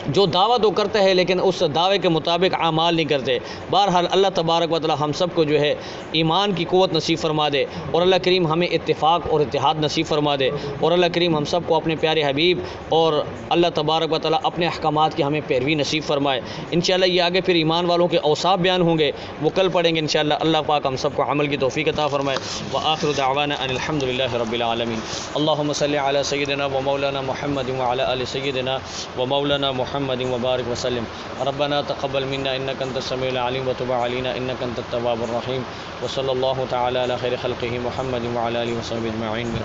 جو دعویٰ تو کرتے ہیں لیکن اس دعوے کے مطابق اعمال نہیں کرتے۔ بہرحال اللہ تبارک و تعالی ہم سب کو جو ہے ایمان کی قوت نصیب فرما دے، اور اللہ کریم ہمیں اتفاق اور اتحاد نصیب فرما دے، اور اللہ کریم ہم سب کو اپنے پیارے حبیب اور اللہ تبارک و تعالی اپنے احکامات کی ہمیں پیروی نصیب فرمائے۔ انشاءاللہ یہ آگے پھر ایمان والوں کے اوصاف بیان ہوں گے، وہ کل پڑھیں گے انشاءاللہ۔ اللہ پاک ہم سب کو عمل کی توفیق عطا فرمائے۔ وآخر دعوانا ان الحمد للہ رب العالمین۔ اللہم صلی علی سیدنا و مولانا محمد وعلی آل سیدنا و مولانا محمد وبارک وسلم۔ ربنا تقبل منا انک انت السمیع العلیم وتب علینا انک انت التواب الرحیم، وصلی اللہ تعالی علی خیر خلقہ محمد وعلی آلہ وصحبہ اجمعین۔